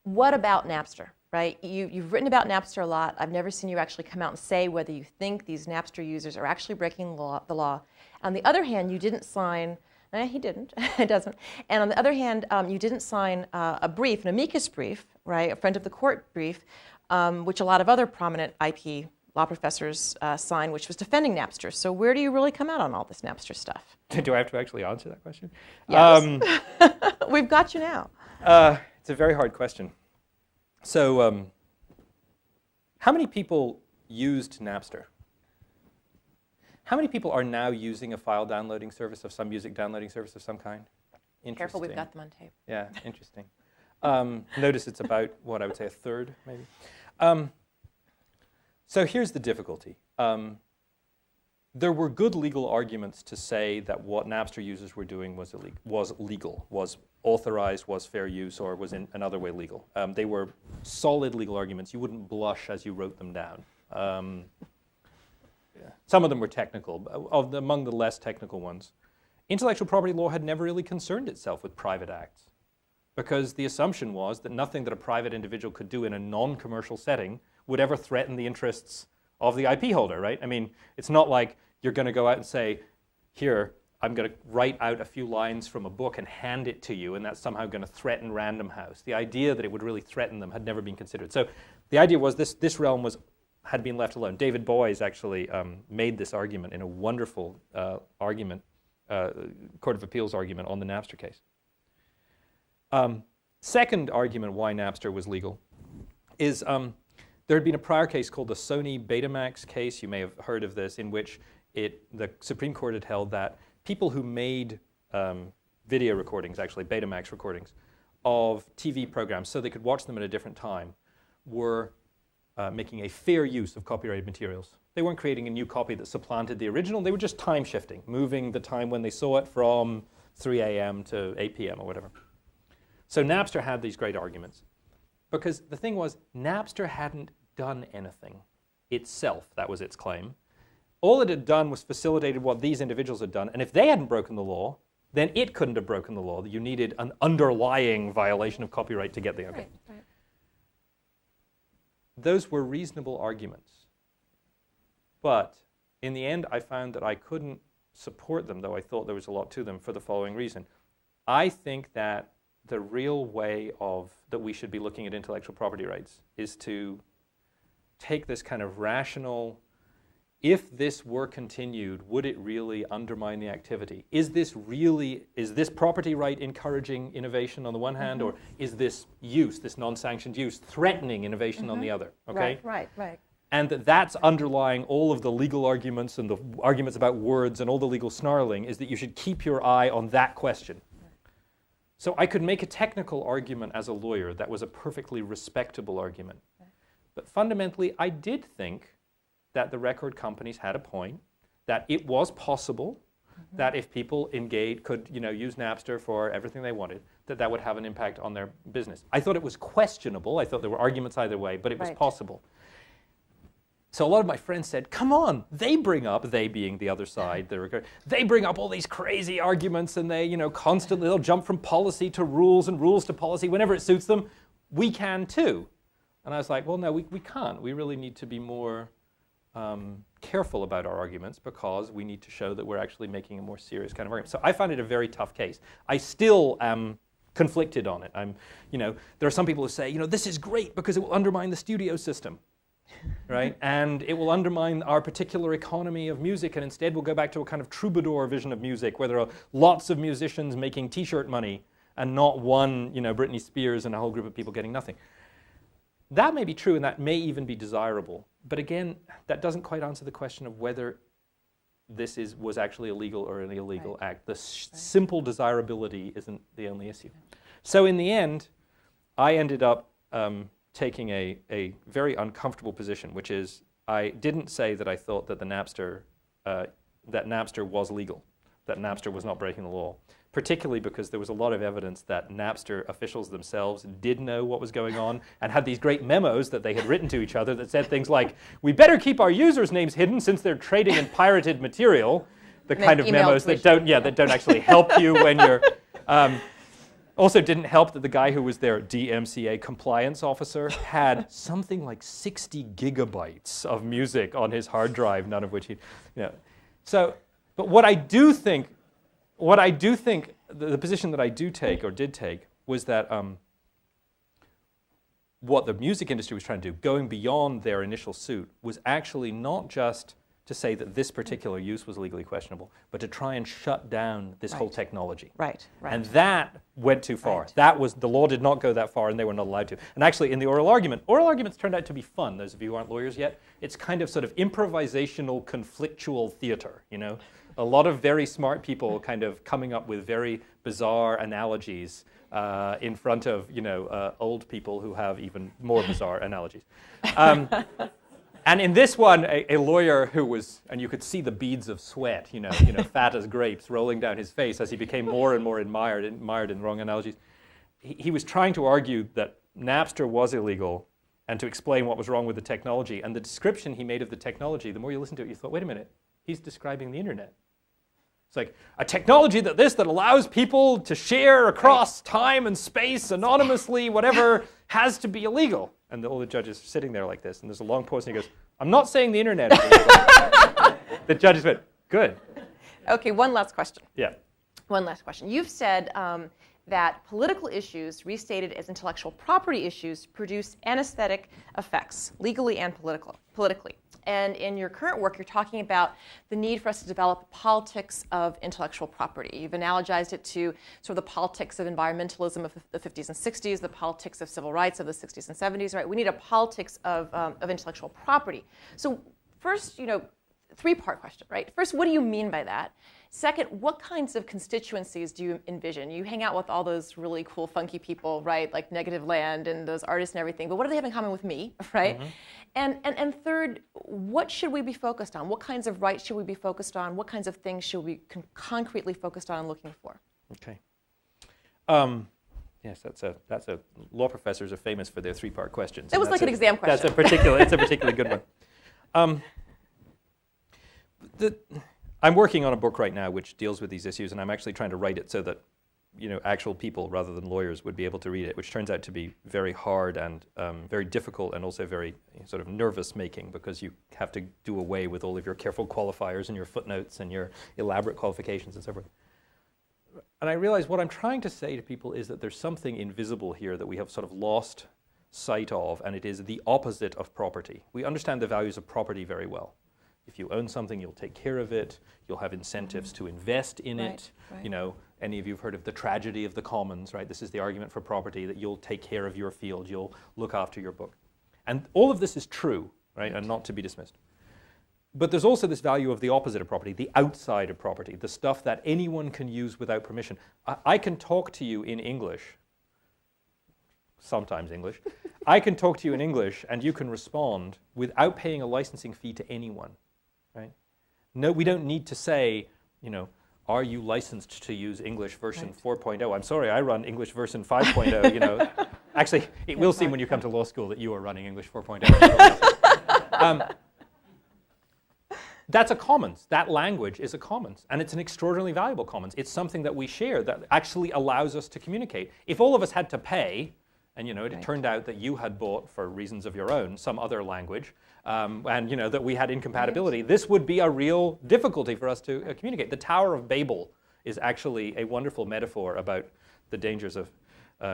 What about Napster, right? You've written about Napster a lot. I've never seen you actually come out and say whether you think these Napster users are actually breaking the law. On the other hand, you didn't sign, he didn't, it doesn't. And on the other hand, you didn't sign a brief, an amicus brief, right, a friend of the court brief, which a lot of other prominent IP law professors signed, which was defending Napster. So where do you really come out on all this Napster stuff? Do I have to actually answer that question? Yes. We've got you now. It's a very hard question. So how many people used Napster? How many people are now using a file downloading service of some music downloading service of some kind? Careful, we've got them on tape. Yeah, interesting. Notice it's about, what I would say, a third, maybe. So here's the difficulty. There were good legal arguments to say that what Napster users were doing was legal, was authorized, was fair use, or was in another way legal. They were solid legal arguments. You wouldn't blush as you wrote them down. Some of them were technical. Among the less technical ones, intellectual property law had never really concerned itself with private acts, because the assumption was that nothing that a private individual could do in a non-commercial setting would ever threaten the interests of the IP holder, right? I mean, it's not like you're going to go out and say, here, I'm going to write out a few lines from a book and hand it to you, and that's somehow going to threaten Random House. The idea that it would really threaten them had never been considered. So the idea was this realm had been left alone. David Boyle actually made this argument in a wonderful Court of Appeals argument on the Napster case. Second argument why Napster was legal is there had been a prior case called the Sony Betamax case. You may have heard of this, in which the Supreme Court had held that people who made video recordings, actually Betamax recordings, of TV programs so they could watch them at a different time were making a fair use of copyrighted materials. They weren't creating a new copy that supplanted the original. They were just time shifting, moving the time when they saw it from 3 a.m. to 8 p.m. or whatever. So Napster had these great arguments. Because the thing was, Napster hadn't done anything itself. That was its claim. All it had done was facilitated what these individuals had done. And if they hadn't broken the law, then it couldn't have broken the law. You needed an underlying violation of copyright to get there. Okay. Right. Those were reasonable arguments. But in the end, I found that I couldn't support them, though I thought there was a lot to them, for the following reason. I think that the real way that we should be looking at intellectual property rights is to take this kind of rational, if this were continued, would it really undermine the activity? Is this property right encouraging innovation on the one hand, or is this use, this non-sanctioned use, threatening innovation on the other? Okay? Right. And that's underlying all of the legal arguments and the arguments about words and all the legal snarling, is that you should keep your eye on that question. So I could make a technical argument as a lawyer that was a perfectly respectable argument. But fundamentally, I did think that the record companies had a point, that it was possible that if people could use Napster for everything they wanted, that would have an impact on their business. I thought it was questionable. I thought there were arguments either way, but it was possible. So a lot of my friends said, come on, they being the other side, they bring up all these crazy arguments, and they, constantly, they'll jump from policy to rules and rules to policy whenever it suits them. We can too. And I was like, well, no, we can't. We really need to be more careful about our arguments, because we need to show that we're actually making a more serious kind of argument. So I found it a very tough case. I still am conflicted on it. There are some people who say, this is great because it will undermine the studio system. Right? And it will undermine our particular economy of music, and instead we'll go back to a kind of troubadour vision of music where there are lots of musicians making t-shirt money and not one, Britney Spears and a whole group of people getting nothing. That may be true, and that may even be desirable. But again, that doesn't quite answer the question of whether this was actually a legal or an illegal act. The simple desirability isn't the only issue. So in the end, I ended up taking a very uncomfortable position, which is I didn't say that I thought that Napster was legal, that Napster was not breaking the law, particularly because there was a lot of evidence that Napster officials themselves did know what was going on and had these great memos that they had written to each other that said things like, we better keep our users' names hidden since they're trading in pirated material, the kind of memos that don't actually help you when you're... Also didn't help that the guy who was their DMCA compliance officer had something like 60 gigabytes of music on his hard drive, none of which he, So, but what I do think, the position that I do take, or did take, was that what the music industry was trying to do, going beyond their initial suit, was actually not just to say that this particular use was legally questionable, but to try and shut down this whole technology. Right. And that went too far. The law did not go that far, and they were not allowed to. And actually, in the oral arguments turned out to be fun. Those of you who aren't lawyers yet, it's kind of sort of improvisational, conflictual theater, A lot of very smart people kind of coming up with very bizarre analogies in front of, old people who have even more bizarre analogies. And in this one, a lawyer who was, and you could see the beads of sweat, fat as grapes, rolling down his face as he became more and more admired in wrong analogies. He was trying to argue that Napster was illegal and to explain what was wrong with the technology. And the description he made of the technology, the more you listen to it, you thought, wait a minute, he's describing the internet. It's like a technology that allows people to share across time and space anonymously, whatever, has to be illegal. And all the judges are sitting there like this, and there's a long pause, and he goes, I'm not saying the internet is illegal. The judges went, good. Okay, one last question. Yeah. One last question. You've said that political issues restated as intellectual property issues produce anesthetic effects, legally and politically. And in your current work, you're talking about the need for us to develop politics of intellectual property. You've analogized it to sort of the politics of environmentalism of the 50s and 60s, the politics of civil rights of the 60s and 70s, right? We need a politics of intellectual property. So first, three-part question, right? First, what do you mean by that? Second, what kinds of constituencies do you envision? You hang out with all those really cool, funky people, right? Like Negative Land and those artists and everything, but what do they have in common with me, right? And third, what should we be focused on? What kinds of rights should we be focused on? What kinds of things should we be concretely focused on and looking for? Okay. Yes, that's a law professors are famous for their three-part questions. It was like an exam question. It's a particularly good one. I'm working on a book right now which deals with these issues, and I'm actually trying to write it so that actual people rather than lawyers would be able to read it, which turns out to be very hard and very difficult and also very sort of nervous-making, because you have to do away with all of your careful qualifiers and your footnotes and your elaborate qualifications and so forth. And I realize what I'm trying to say to people is that there's something invisible here that we have sort of lost sight of, and it is the opposite of property. We understand the values of property very well. If you own something, you'll take care of it. You'll have incentives to invest in it. Right. Any of you have heard of the tragedy of the commons, right? This is the argument for property, that you'll take care of your field, you'll look after your book. And all of this is true, right, and not to be dismissed. But there's also this value of the opposite of property, the outside of property, the stuff that anyone can use without permission. I can talk to you in English, sometimes English. I can talk to you in English and you can respond without paying a licensing fee to anyone, right? No, we don't need to say, are you licensed to use English version 4.0? I'm sorry, I run English version 5.0, Actually, it will seem when you come to law school that you are running English 4.0. That's a commons. That language is a commons, and it's an extraordinarily valuable commons. It's something that we share that actually allows us to communicate. If all of us had to pay, and it turned out that you had bought, for reasons of your own, some other language, and that we had incompatibility, this would be a real difficulty for us to communicate. The Tower of Babel is actually a wonderful metaphor about the dangers of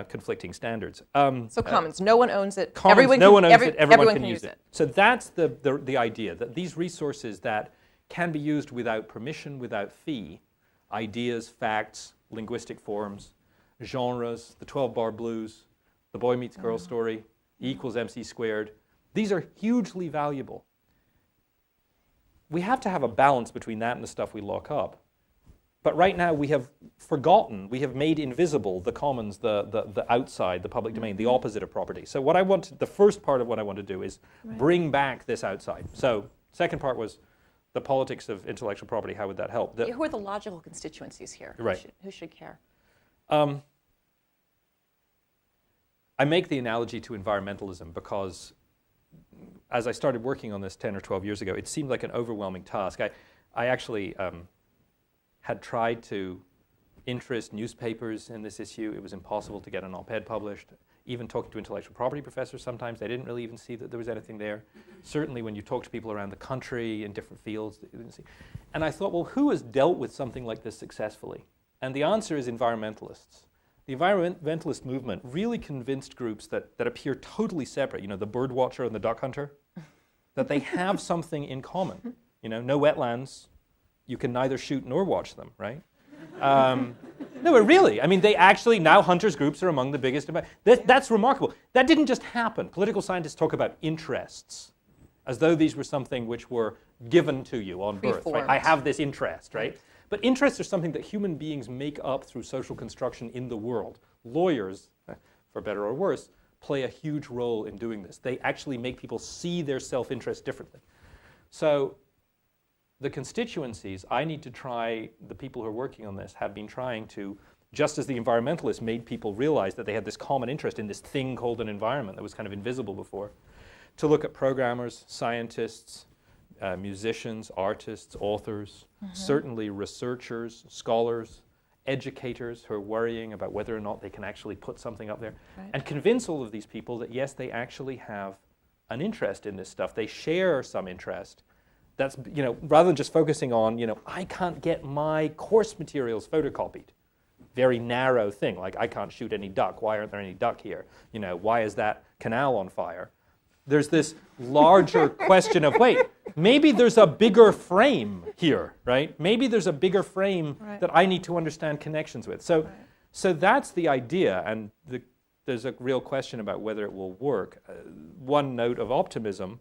conflicting standards. So commons, no one owns it. Commons, everyone can use it. So that's the idea, that these resources that can be used without permission, without fee, ideas, facts, linguistic forms, genres, the 12-bar blues, the boy meets girl story, E equals MC squared, these are hugely valuable. We have to have a balance between that and the stuff we lock up. But right now we have forgotten, we have made invisible the commons, the outside, the public domain, the opposite of property. So the first part of what I want to do is bring back this outside. So second part was the politics of intellectual property, how would that help? Who are the logical constituencies here? Right. Who should care? I make the analogy to environmentalism because as I started working on this 10 or 12 years ago, it seemed like an overwhelming task. I actually had tried to interest newspapers in this issue. It was impossible to get an op-ed published. Even talking to intellectual property professors sometimes, they didn't really even see that there was anything there. Certainly when you talk to people around the country in different fields, they didn't see. And I thought, well, who has dealt with something like this successfully? And the answer is environmentalists. The environmentalist movement really convinced groups that appear totally separate, the bird watcher and the duck hunter, that they have something in common. No wetlands, you can neither shoot nor watch them, right? No, but really, they actually, now hunters groups are among the biggest. That's remarkable. That didn't just happen. Political scientists talk about interests, as though these were something which were given to you on birth. Right? I have this interest, right? But interests are something that human beings make up through social construction in the world. Lawyers, for better or worse, play a huge role in doing this. They actually make people see their self-interest differently. So the constituencies, the people who are working on this have been trying to, just as the environmentalists made people realize that they had this common interest in this thing called an environment that was kind of invisible before, to look at programmers, scientists, musicians, artists, authors, certainly researchers, scholars, educators who are worrying about whether or not they can actually put something up there, and convince all of these people that yes, they actually have an interest in this stuff. They share some interest. That's, rather than just focusing on, I can't get my course materials photocopied. Very narrow thing, like I can't shoot any duck. Why aren't there any duck here? Why is that canal on fire? There's this larger question of, wait, maybe there's a bigger frame here, right? Maybe there's a bigger frame that I need to understand connections with. So that's the idea, and there's a real question about whether it will work. One note of optimism,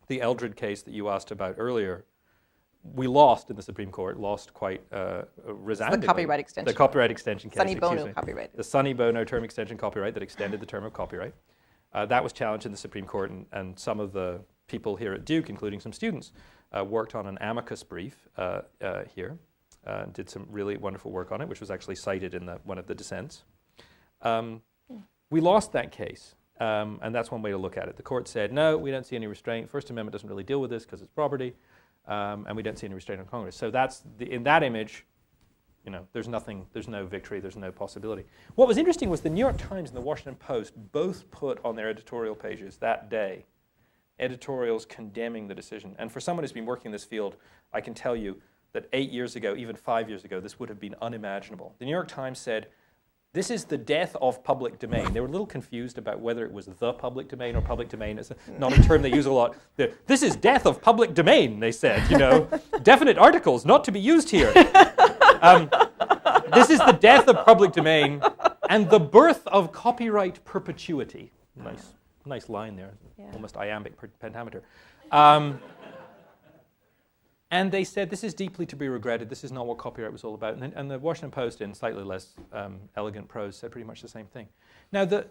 the Eldred case that you asked about earlier, we lost in the Supreme Court, lost quite resoundingly. The copyright extension. The copyright extension case. Sonny Bono copyright. The Sonny Bono term extension copyright that extended the term of copyright. That was challenged in the Supreme Court, and some of the people here at Duke, including some students, worked on an amicus brief here, did some really wonderful work on it, which was actually cited in one of the dissents. We lost that case, and that's one way to look at it. The court said, no, we don't see any restraint. First Amendment doesn't really deal with this because it's property, and we don't see any restraint on Congress. So that's in that image, there's nothing, there's no victory, there's no possibility. What was interesting was the New York Times and the Washington Post both put on their editorial pages that day editorials condemning the decision. And for someone who's been working in this field, I can tell you that 8 years ago, even 5 years ago, this would have been unimaginable. The New York Times said, this is the death of public domain. They were a little confused about whether it was the public domain or public domain. It's not a term they use a lot. This is death of public domain, they said. Definite articles not to be used here. This is the death of public domain and the birth of copyright perpetuity. Nice line there, yeah. Almost iambic pentameter. And they said, this is deeply to be regretted. This is not what copyright was all about. And the Washington Post, in slightly less elegant prose, said pretty much the same thing. Now, the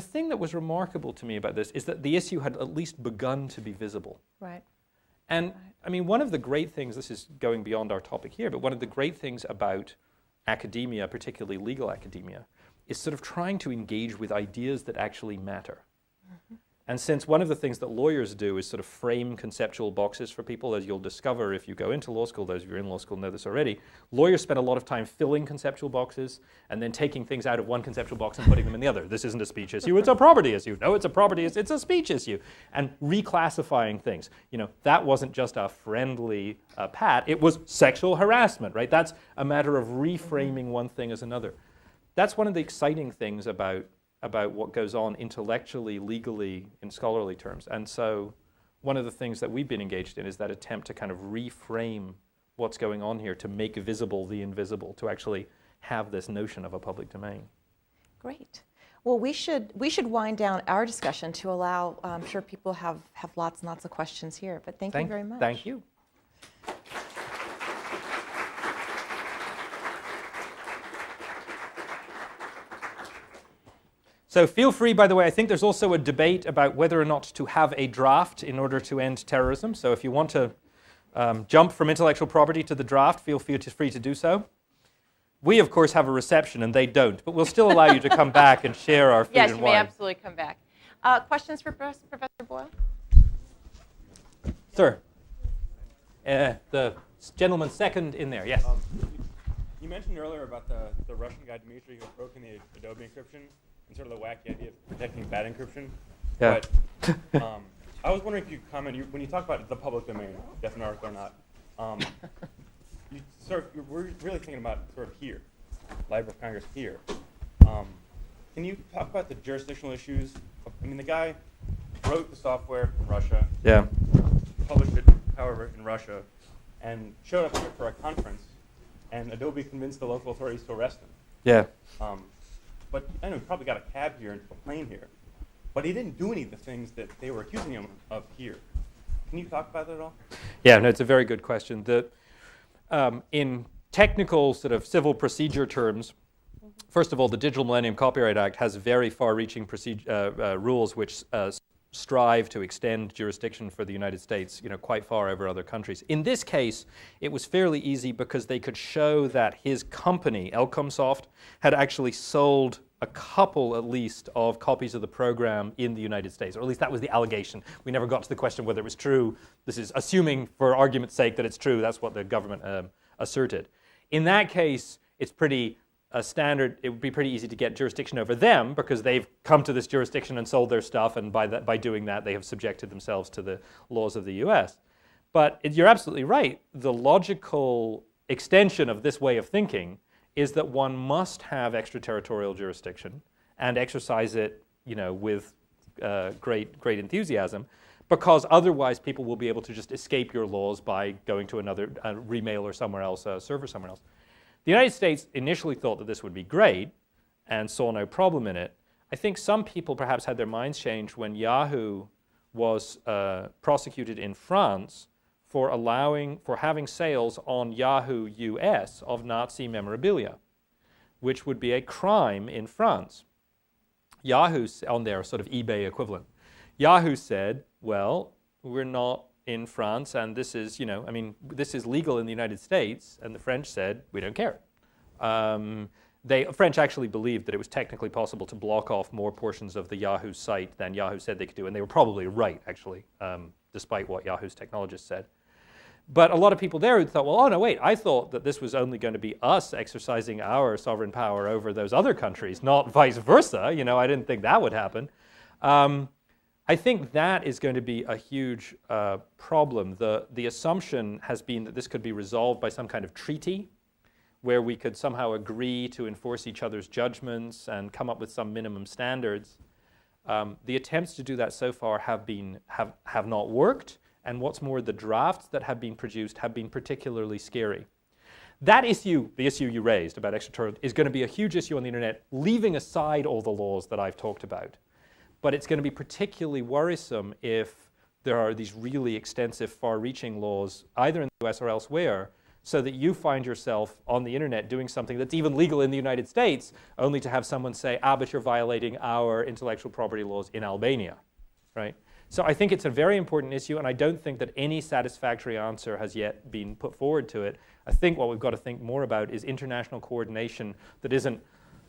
thing that was remarkable to me about this is that the issue had at least begun to be visible. Right. And, I mean, one of the great things, this is going beyond our topic here, but one of the great things about academia, particularly legal academia, is sort of trying to engage with ideas that actually matter. Mm-hmm. And since one of the things that lawyers do is sort of frame conceptual boxes for people, as you'll discover if you go into law school, those of you in law school know this already, lawyers spend a lot of time filling conceptual boxes and then taking things out of one conceptual box and putting them in the other. This isn't a speech issue, it's a property issue. No, it's a property issue, it's a speech issue. And reclassifying things. That wasn't just a friendly pat, it was sexual harassment, right? That's a matter of reframing one thing as another. That's one of the exciting things about what goes on intellectually, legally, in scholarly terms. And so one of the things that we've been engaged in is that attempt to kind of reframe what's going on here, to make visible the invisible, to actually have this notion of a public domain. Great. Well, we should wind down our discussion to allow, I'm sure people have lots and lots of questions here, but thank you very much. Thank you. So feel free, by the way, I think there's also a debate about whether or not to have a draft in order to end terrorism. So if you want to jump from intellectual property to the draft, feel free to do so. We, of course, have a reception, and they don't. But we'll still allow you to come back and share our food and wine. Yes, you may absolutely come back. Questions for Professor Boyle? Sir. The gentleman second in there, yes. You mentioned earlier about the Russian guy, Dmitry, who broke in the Adobe encryption, and sort of the wacky idea of protecting bad encryption. Yeah. But I was wondering if you could comment, when you talk about the public domain, definite article or not, we're really thinking about sort of here, Library of Congress here. Can you talk about the jurisdictional issues? I mean, the guy wrote the software in Russia, yeah, published it, however, in Russia, and showed up here for a conference, and Adobe convinced the local authorities to arrest him. Yeah. But I know he probably got a cab here and a plane here. But he didn't do any of the things that they were accusing him of here. Can you talk about that at all? Yeah, no, it's a very good question. In technical sort of civil procedure terms, first of all, the Digital Millennium Copyright Act has very far-reaching rules which strive to extend jurisdiction for the United States, quite far over other countries. In this case, it was fairly easy because they could show that his company, Elcomsoft, had actually sold a couple, at least, of copies of the program in the United States, or at least that was the allegation. We never got to the question whether it was true. This is assuming, for argument's sake, that it's true. That's what the government asserted. In that case, it's pretty standard. It would be pretty easy to get jurisdiction over them because they've come to this jurisdiction and sold their stuff, and by doing that, they have subjected themselves to the laws of the U.S. But you're absolutely right. The logical extension of this way of thinking is that one must have extraterritorial jurisdiction and exercise it, with great enthusiasm, because otherwise people will be able to just escape your laws by going to another Remail or somewhere else, a server somewhere else. The United States initially thought that this would be great and saw no problem in it. I think some people perhaps had their minds changed when Yahoo was prosecuted in France for having sales on Yahoo US of Nazi memorabilia, which would be a crime in France. Yahoo, on their sort of eBay equivalent, Yahoo said, well, we're not in France, and this is, this is legal in the United States, and the French said, we don't care. French actually believed that it was technically possible to block off more portions of the Yahoo site than Yahoo said they could do, and they were probably right, actually, despite what Yahoo's technologists said. But a lot of people there who thought, well, oh no, wait, I thought that this was only going to be us exercising our sovereign power over those other countries, not vice versa. I didn't think that would happen. I think that is going to be a huge problem. The assumption has been that this could be resolved by some kind of treaty where we could somehow agree to enforce each other's judgments and come up with some minimum standards. The attempts to do that so far have not worked, and what's more, the drafts that have been produced have been particularly scary. That issue, the issue you raised about extraterritorial, is going to be a huge issue on the internet, leaving aside all the laws that I've talked about. But it's going to be particularly worrisome if there are these really extensive, far-reaching laws, either in the US or elsewhere, so that you find yourself on the internet doing something that's even legal in the United States, only to have someone say, but you're violating our intellectual property laws in Albania, right? So I think it's a very important issue, and I don't think that any satisfactory answer has yet been put forward to it. I think what we've got to think more about is international coordination that isn't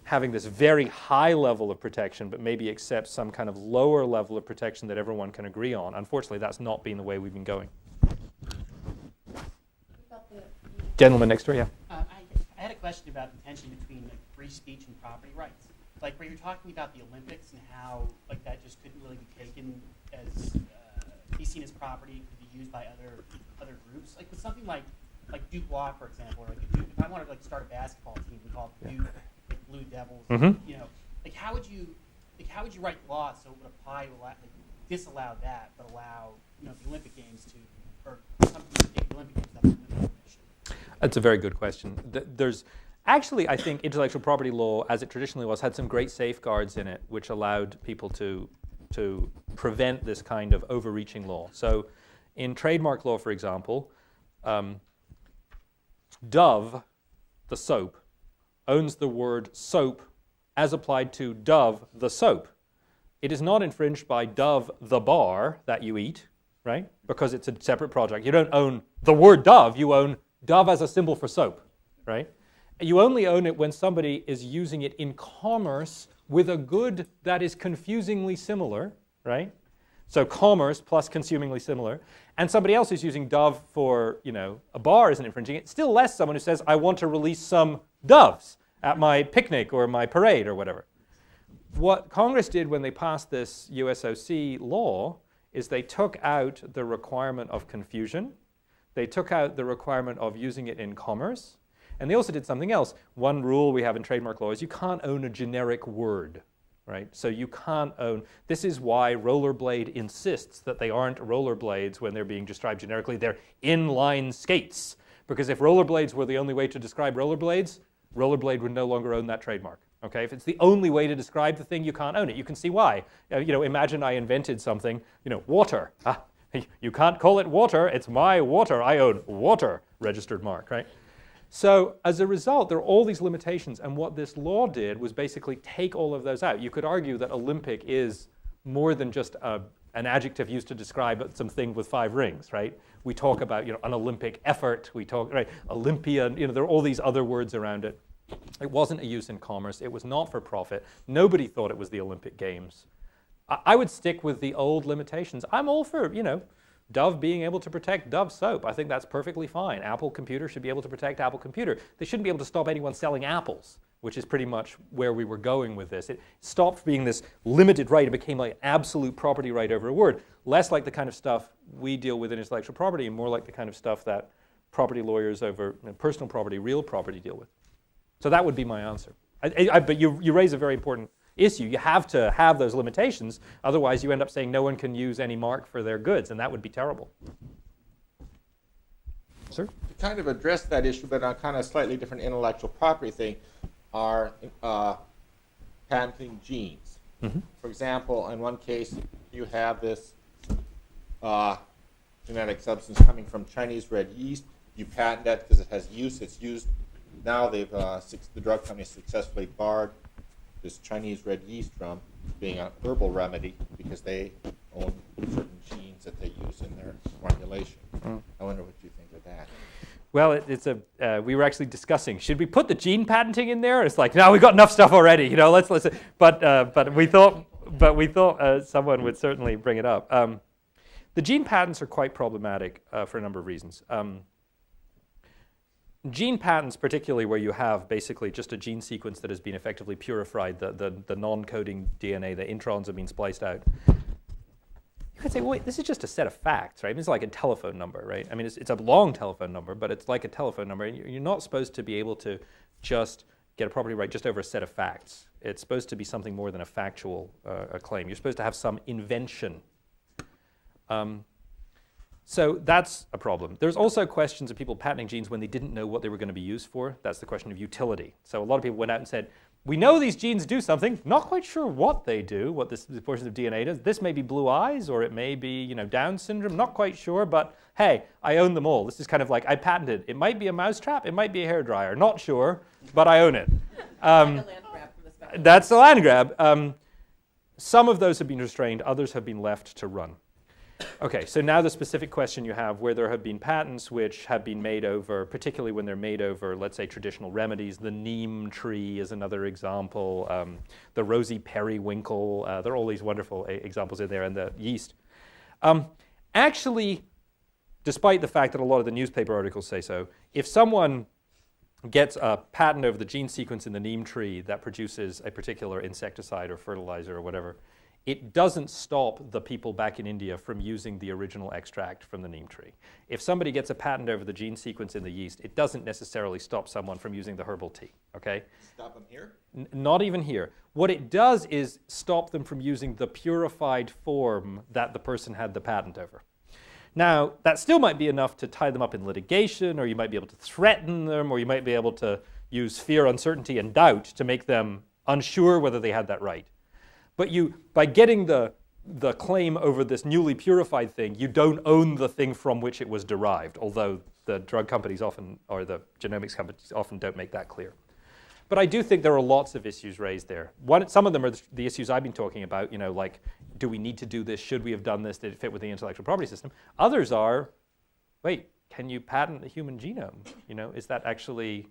having this very high level of protection, but maybe accepts some kind of lower level of protection that everyone can agree on. Unfortunately, that's not been the way we've been going. Gentleman next door, yeah. I had a question about the tension between free speech and property rights. Like where you're talking about the Olympics and how that just couldn't really be taken as be seen as property, could be used by other groups. Like with something like Duke Law, for example, or if I wanted to start a basketball team, we call it Duke Blue Devils. Mm-hmm. How would you write law so it would apply to disallow that, but allow the Olympic Games to, or something to take the Olympic Games up to the Commission? That's a very good question. There's actually, I think, intellectual property law, as it traditionally was, had some great safeguards in it, which allowed people to prevent this kind of overreaching law. So, in trademark law, for example, Dove, the soap, owns the word soap as applied to Dove, the soap. It is not infringed by Dove, the bar that you eat, right? Because it's a separate project. You don't own the word Dove, you own Dove as a symbol for soap, right? You only own it when somebody is using it in commerce with a good that is confusingly similar, right? So commerce plus consumingly similar. And somebody else is using Dove for, a bar isn't infringing it. Still less someone who says, I want to release some doves at my picnic or my parade or whatever. What Congress did when they passed this USOC law is they took out the requirement of confusion. They took out the requirement of using it in commerce. And they also did something else. One rule we have in trademark law is you can't own a generic word, right? So you can't own, this is why rollerblade insists that they aren't rollerblades when they're being described generically. They're inline skates. Because if rollerblades were the only way to describe rollerblades, rollerblade would no longer own that trademark. Okay, if it's the only way to describe the thing, you can't own it. You can see why. Imagine I invented something, water. You can't call it water. It's my water. I own water, registered mark, right? So as a result, there are all these limitations. And what this law did was basically take all of those out. You could argue that Olympic is more than just an adjective used to describe something with 5 rings, right? We talk about, an Olympic effort. We talk, right, Olympian. There are all these other words around it. It wasn't a use in commerce. It was not for profit. Nobody thought it was the Olympic Games. I would stick with the old limitations. I'm all for, Dove being able to protect Dove soap. I think that's perfectly fine. Apple Computer should be able to protect Apple Computer. They shouldn't be able to stop anyone selling apples, which is pretty much where we were going with this. It stopped being this limited right. It became like absolute property right over a word. Less like the kind of stuff we deal with in intellectual property and more like the kind of stuff that property lawyers over personal property, real property deal with. So that would be my answer. But you raise a very important issue. You have to have those limitations. Otherwise, you end up saying no one can use any mark for their goods, and that would be terrible. Sir? To kind of address that issue, but on kind of slightly different intellectual property thing, are patenting genes. Mm-hmm. For example, in one case, you have this genetic substance coming from Chinese red yeast. You patent that because it has use. It's used now. The drug company successfully barred this Chinese red yeast from being a herbal remedy because they own certain genes that they use in their formulation. I wonder what you think of that. Well, we were actually discussing, should we put the gene patenting in there? It's like, no, we've got enough stuff already, let's but we thought someone would certainly bring it up. The gene patents are quite problematic for a number of reasons. Gene patents, particularly where you have basically just a gene sequence that has been effectively purified, the non-coding DNA, the introns have been spliced out. You could say, well, wait, this is just a set of facts, right? It's like a telephone number, right? I mean, it's a long telephone number, but it's like a telephone number. And you're not supposed to be able to just get a property right just over a set of facts. It's supposed to be something more than a factual claim. You're supposed to have some invention. So that's a problem. There's also questions of people patenting genes when they didn't know what they were going to be used for. That's the question of utility. So a lot of people went out and said, we know these genes do something, not quite sure what they do, what this portion of DNA does. This may be blue eyes, or it may be Down syndrome, not quite sure, but hey, I own them all. This is kind of like, I patented. It might be a mousetrap, it might be a hairdryer, not sure, but I own it. That's a land grab. Some of those have been restrained, others have been left to run. Okay, so now the specific question you have, where there have been patents which have been made over, particularly when they're made over, let's say, traditional remedies. The neem tree is another example. The rosy periwinkle. There are all these wonderful examples in there, and the yeast. Actually, despite the fact that a lot of the newspaper articles say so, if someone gets a patent over the gene sequence in the neem tree that produces a particular insecticide or fertilizer or whatever, it doesn't stop the people back in India from using the original extract from the neem tree. If somebody gets a patent over the gene sequence in the yeast, it doesn't necessarily stop someone from using the herbal tea, okay? Stop them here? Not even here. What it does is stop them from using the purified form that the person had the patent over. Now, that still might be enough to tie them up in litigation, or you might be able to threaten them, or you might be able to use fear, uncertainty, and doubt to make them unsure whether they had that right. But by getting the claim over this newly purified thing, you don't own the thing from which it was derived, although the drug companies often, or the genomics companies often don't make that clear. But I do think there are lots of issues raised there. Some of them are the issues I've been talking about, like, do we need to do this? Should we have done this? Did it fit with the intellectual property system? Others are, wait, can you patent the human genome? Is that actually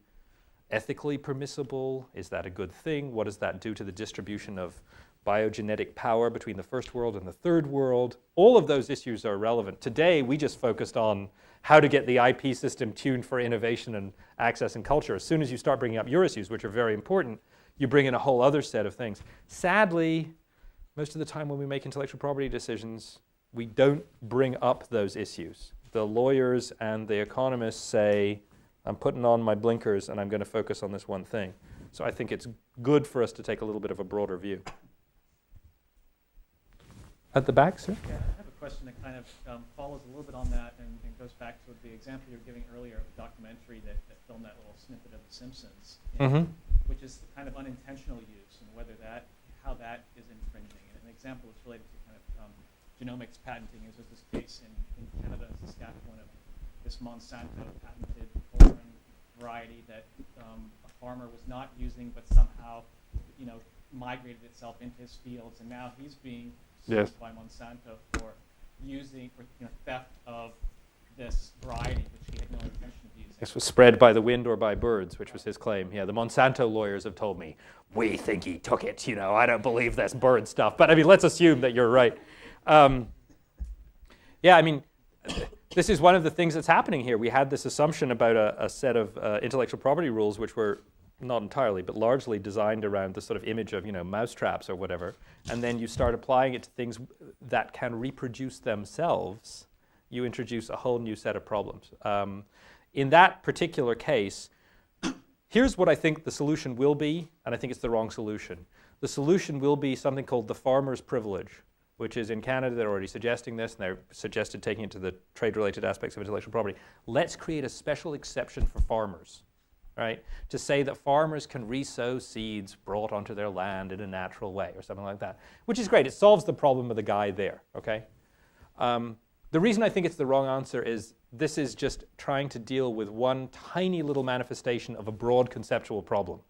ethically permissible? Is that a good thing? What does that do to the distribution of biogenetic power between the first world and the third world? All of those issues are relevant. Today, we just focused on how to get the IP system tuned for innovation and access and culture. As soon as you start bringing up your issues, which are very important, you bring in a whole other set of things. Sadly, most of the time when we make intellectual property decisions, we don't bring up those issues. The lawyers and the economists say, I'm putting on my blinkers and I'm going to focus on this one thing. So I think it's good for us to take a little bit of a broader view. At the back, sir? Yeah, I have a question that kind of follows a little bit on that and goes back to the example you were giving earlier of the documentary that filmed that little snippet of The Simpsons, which is the kind of unintentional use and how that is infringing. And an example that's related to kind of genomics patenting is there's this case in Canada and Saskatchewan of this Monsanto patented corn variety that a farmer was not using, but somehow, migrated itself into his fields, and now he's being sued by Monsanto for theft of this variety, which he had no intention of using. This was spread by the wind or by birds, which was his claim. Yeah, the Monsanto lawyers have told me, we think he took it. I don't believe this bird stuff. But let's assume that you're right. This is one of the things that's happening here. We had this assumption about a set of intellectual property rules which were not entirely, but largely designed around the sort of image of, mousetraps or whatever. And then you start applying it to things that can reproduce themselves. You introduce a whole new set of problems. In that particular case, here's what I think the solution will be, and I think it's the wrong solution. The solution will be something called the farmer's privilege, which is in Canada. They're already suggesting this, and they're suggested taking it to the trade-related aspects of intellectual property. Let's create a special exception for farmers. Right? To say that farmers can resow seeds brought onto their land in a natural way or something like that, which is great. It solves the problem of the guy there, okay? The reason I think it's the wrong answer is this is just trying to deal with one tiny little manifestation of a broad conceptual problem.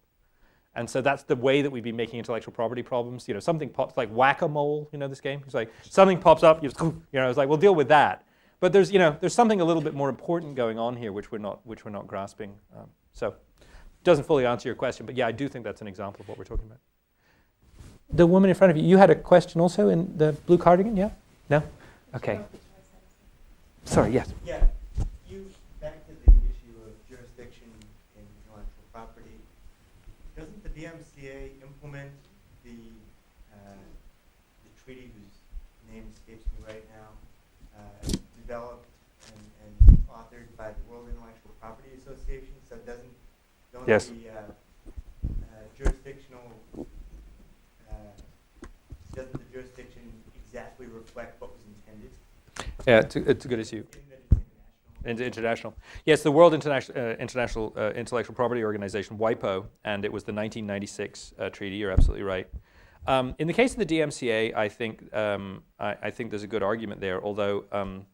And so that's the way that we've been making intellectual property problems. You know, something pops, like whack-a-mole, you know this game? It's like something pops up, it's like, we'll deal with that. But there's something a little bit more important going on here which we're not grasping. So it doesn't fully answer your question, but yeah, I do think that's an example of what we're talking about. The woman in front of you, you had a question also in the blue cardigan, yeah? No? Okay. Sorry, yes. Yeah, back to the issue of jurisdiction in intellectual property. Doesn't the DMCA implement the treaty whose name escapes me right now, developed and authored by the World Intellectual Property Association? So don't yes. Doesn't the jurisdiction exactly reflect what was intended? Yeah, it's a good issue. International. Yes, the World International Intellectual Property Organization, WIPO, and it was the 1996 treaty. You're absolutely right. In the case of the DMCA, I think there's a good argument there. Although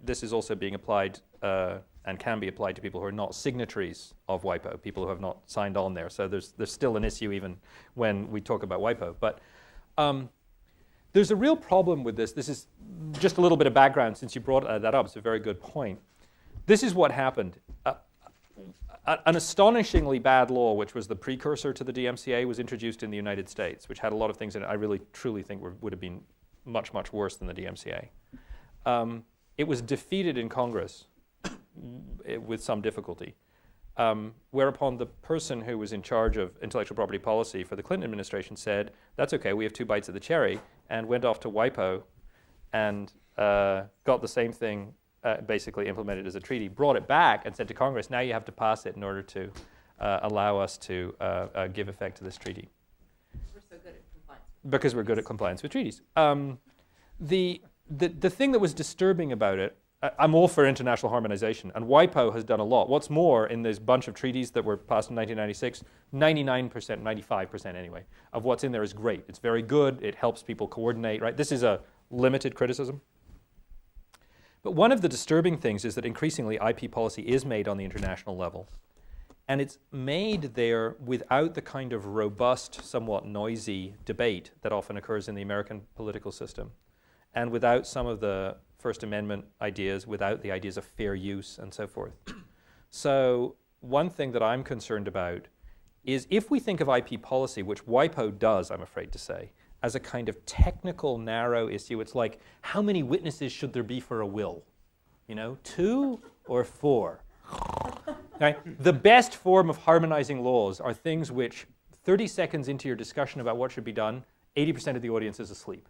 this is also being applied and can be applied to people who are not signatories of WIPO, people who have not signed on there. So there's still an issue even when we talk about WIPO. But there's a real problem with this. This is just a little bit of background since you brought that up. It's a very good point. This is what happened. An astonishingly bad law, which was the precursor to the DMCA, was introduced in the United States, which had a lot of things in it I really, truly think would have been much, much worse than the DMCA. It was defeated in Congress with some difficulty, whereupon the person who was in charge of intellectual property policy for the Clinton administration said, that's okay, we have 2 bites of the cherry, and went off to WIPO and got the same thing basically implemented as a treaty, brought it back and said to Congress, now you have to pass it in order to allow us to give effect to this treaty. We're so good at compliance. Because we're good at compliance with treaties. The thing that was disturbing about it, I'm all for international harmonization, and WIPO has done a lot. What's more, in this bunch of treaties that were passed in 1996, 99%, 95% anyway, of what's in there is great. It's very good. It helps people coordinate, right? This is a limited criticism. But one of the disturbing things is that increasingly IP policy is made on the international level. And it's made there without the kind of robust, somewhat noisy debate that often occurs in the American political system, and without some of the First Amendment ideas, without the ideas of fair use and so forth. So one thing that I'm concerned about is if we think of IP policy, which WIPO does, I'm afraid to say, as a kind of technical, narrow issue, it's like, how many witnesses should there be for a will? 2 or 4? Right? The best form of harmonizing laws are things which, 30 seconds into your discussion about what should be done, 80% of the audience is asleep.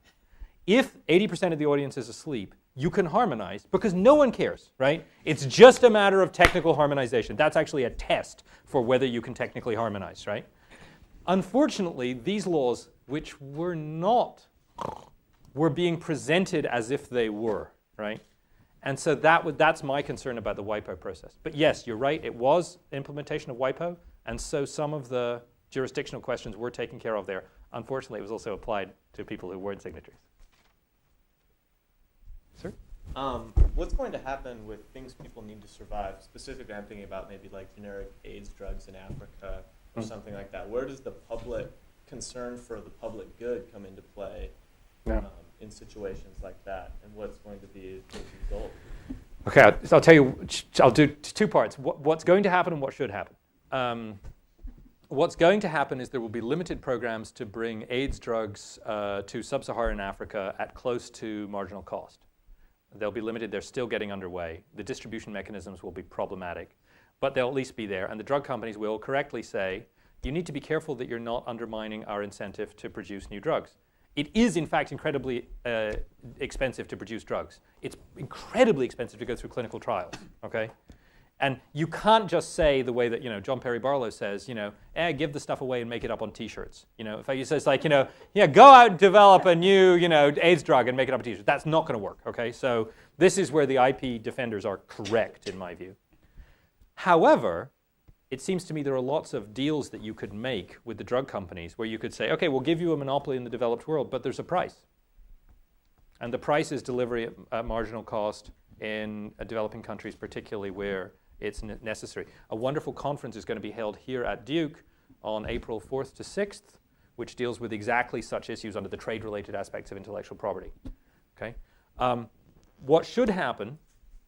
If 80% of the audience is asleep, you can harmonize because no one cares, right? It's just a matter of technical harmonization. That's actually a test for whether you can technically harmonize, right? Unfortunately, these laws, which were being presented as if they were, right? And so that's my concern about the WIPO process. But yes, you're right, it was implementation of WIPO, and so some of the jurisdictional questions were taken care of there. Unfortunately, it was also applied to people who weren't signatories. Sir? What's going to happen with things people need to survive? Specifically, I'm thinking about maybe like generic AIDS drugs in Africa or something like that. Where does the public concern for the public good come into play in situations like that? And what's going to be the result? Okay, I'll tell you, I'll do 2 parts. What's going to happen and what should happen. What's going to happen is there will be limited programs to bring AIDS drugs to sub-Saharan Africa at close to marginal cost. They'll be limited. They're still getting underway. The distribution mechanisms will be problematic, but they'll at least be there. And the drug companies will correctly say, you need to be careful that you're not undermining our incentive to produce new drugs. It is, in fact, incredibly expensive to produce drugs. It's incredibly expensive to go through clinical trials, okay? And you can't just say the way that, John Perry Barlow says, give the stuff away and make it up on T-shirts. In fact, he says like, go out and develop a new, AIDS drug and make it up on T-shirts. That's not going to work, okay? So this is where the IP defenders are correct, in my view. However, it seems to me there are lots of deals that you could make with the drug companies where you could say, okay, we'll give you a monopoly in the developed world, but there's a price. And the price is delivery at marginal cost in developing countries, particularly where it's necessary. A wonderful conference is going to be held here at Duke on April 4th to 6th, which deals with exactly such issues under the trade-related aspects of intellectual property. Okay? What should happen,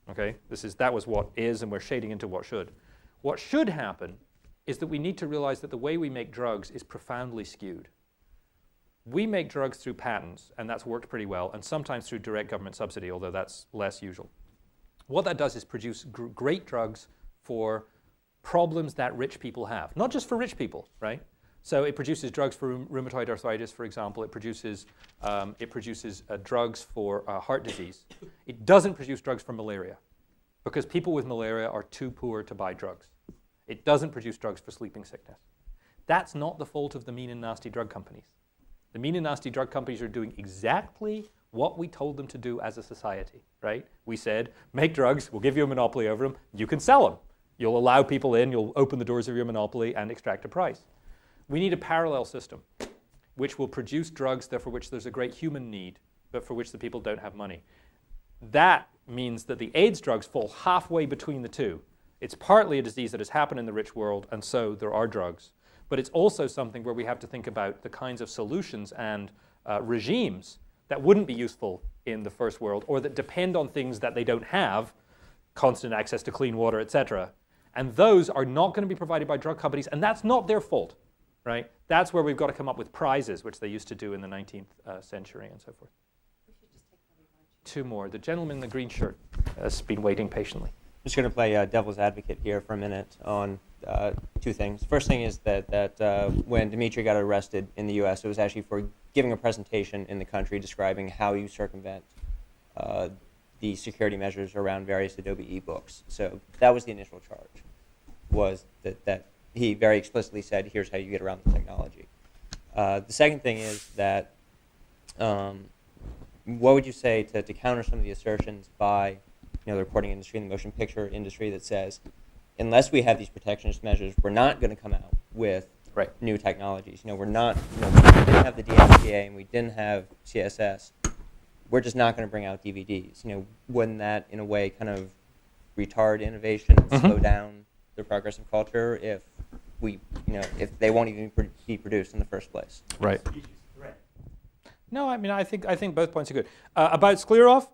okay, that was what is, and we're shading into what should. What should happen is that we need to realize that the way we make drugs is profoundly skewed. We make drugs through patents, and that's worked pretty well, and sometimes through direct government subsidy, although that's less usual. What that does is produce great drugs for problems that rich people have. Not just for rich people, right? So it produces drugs for rheumatoid arthritis, for example. It produces drugs for heart disease. It doesn't produce drugs for malaria, because people with malaria are too poor to buy drugs. It doesn't produce drugs for sleeping sickness. That's not the fault of the mean and nasty drug companies. The mean and nasty drug companies are doing exactly what we told them to do as a society, right? We said, make drugs, we'll give you a monopoly over them, you can sell them. You'll allow people in, you'll open the doors of your monopoly and extract a price. We need a parallel system which will produce drugs for which there's a great human need, but for which the people don't have money. That means that the AIDS drugs fall halfway between the two. It's partly a disease that has happened in the rich world, and so there are drugs. But it's also something where we have to think about the kinds of solutions and regimes that wouldn't be useful in the first world, or that depend on things that they don't have, constant access to clean water, etc. And those are not going to be provided by drug companies, and that's not their fault, right? That's where we've got to come up with prizes, which they used to do in the 19th century and so forth. Two more. The gentleman in the green shirt has been waiting patiently. I'm just going to play devil's advocate here for a minute on two things. First thing is that when Dimitri got arrested in the U.S., it was actually for giving a presentation in the country describing how you circumvent the security measures around various Adobe ebooks. So that was the initial charge, was that he very explicitly said, here's how you get around the technology. The second thing is that what would you say to counter some of the assertions by the recording industry and the motion picture industry that says, unless we have these protectionist measures, we're not going to come out with new technologies. We're not, we didn't have the DMCA and we didn't have CSS. We're just not going to bring out DVDs. Wouldn't that, in a way, kind of retard innovation and slow down the progress of culture if if they won't even be produced in the first place? Right. No, I think both points are good. About Sklerov,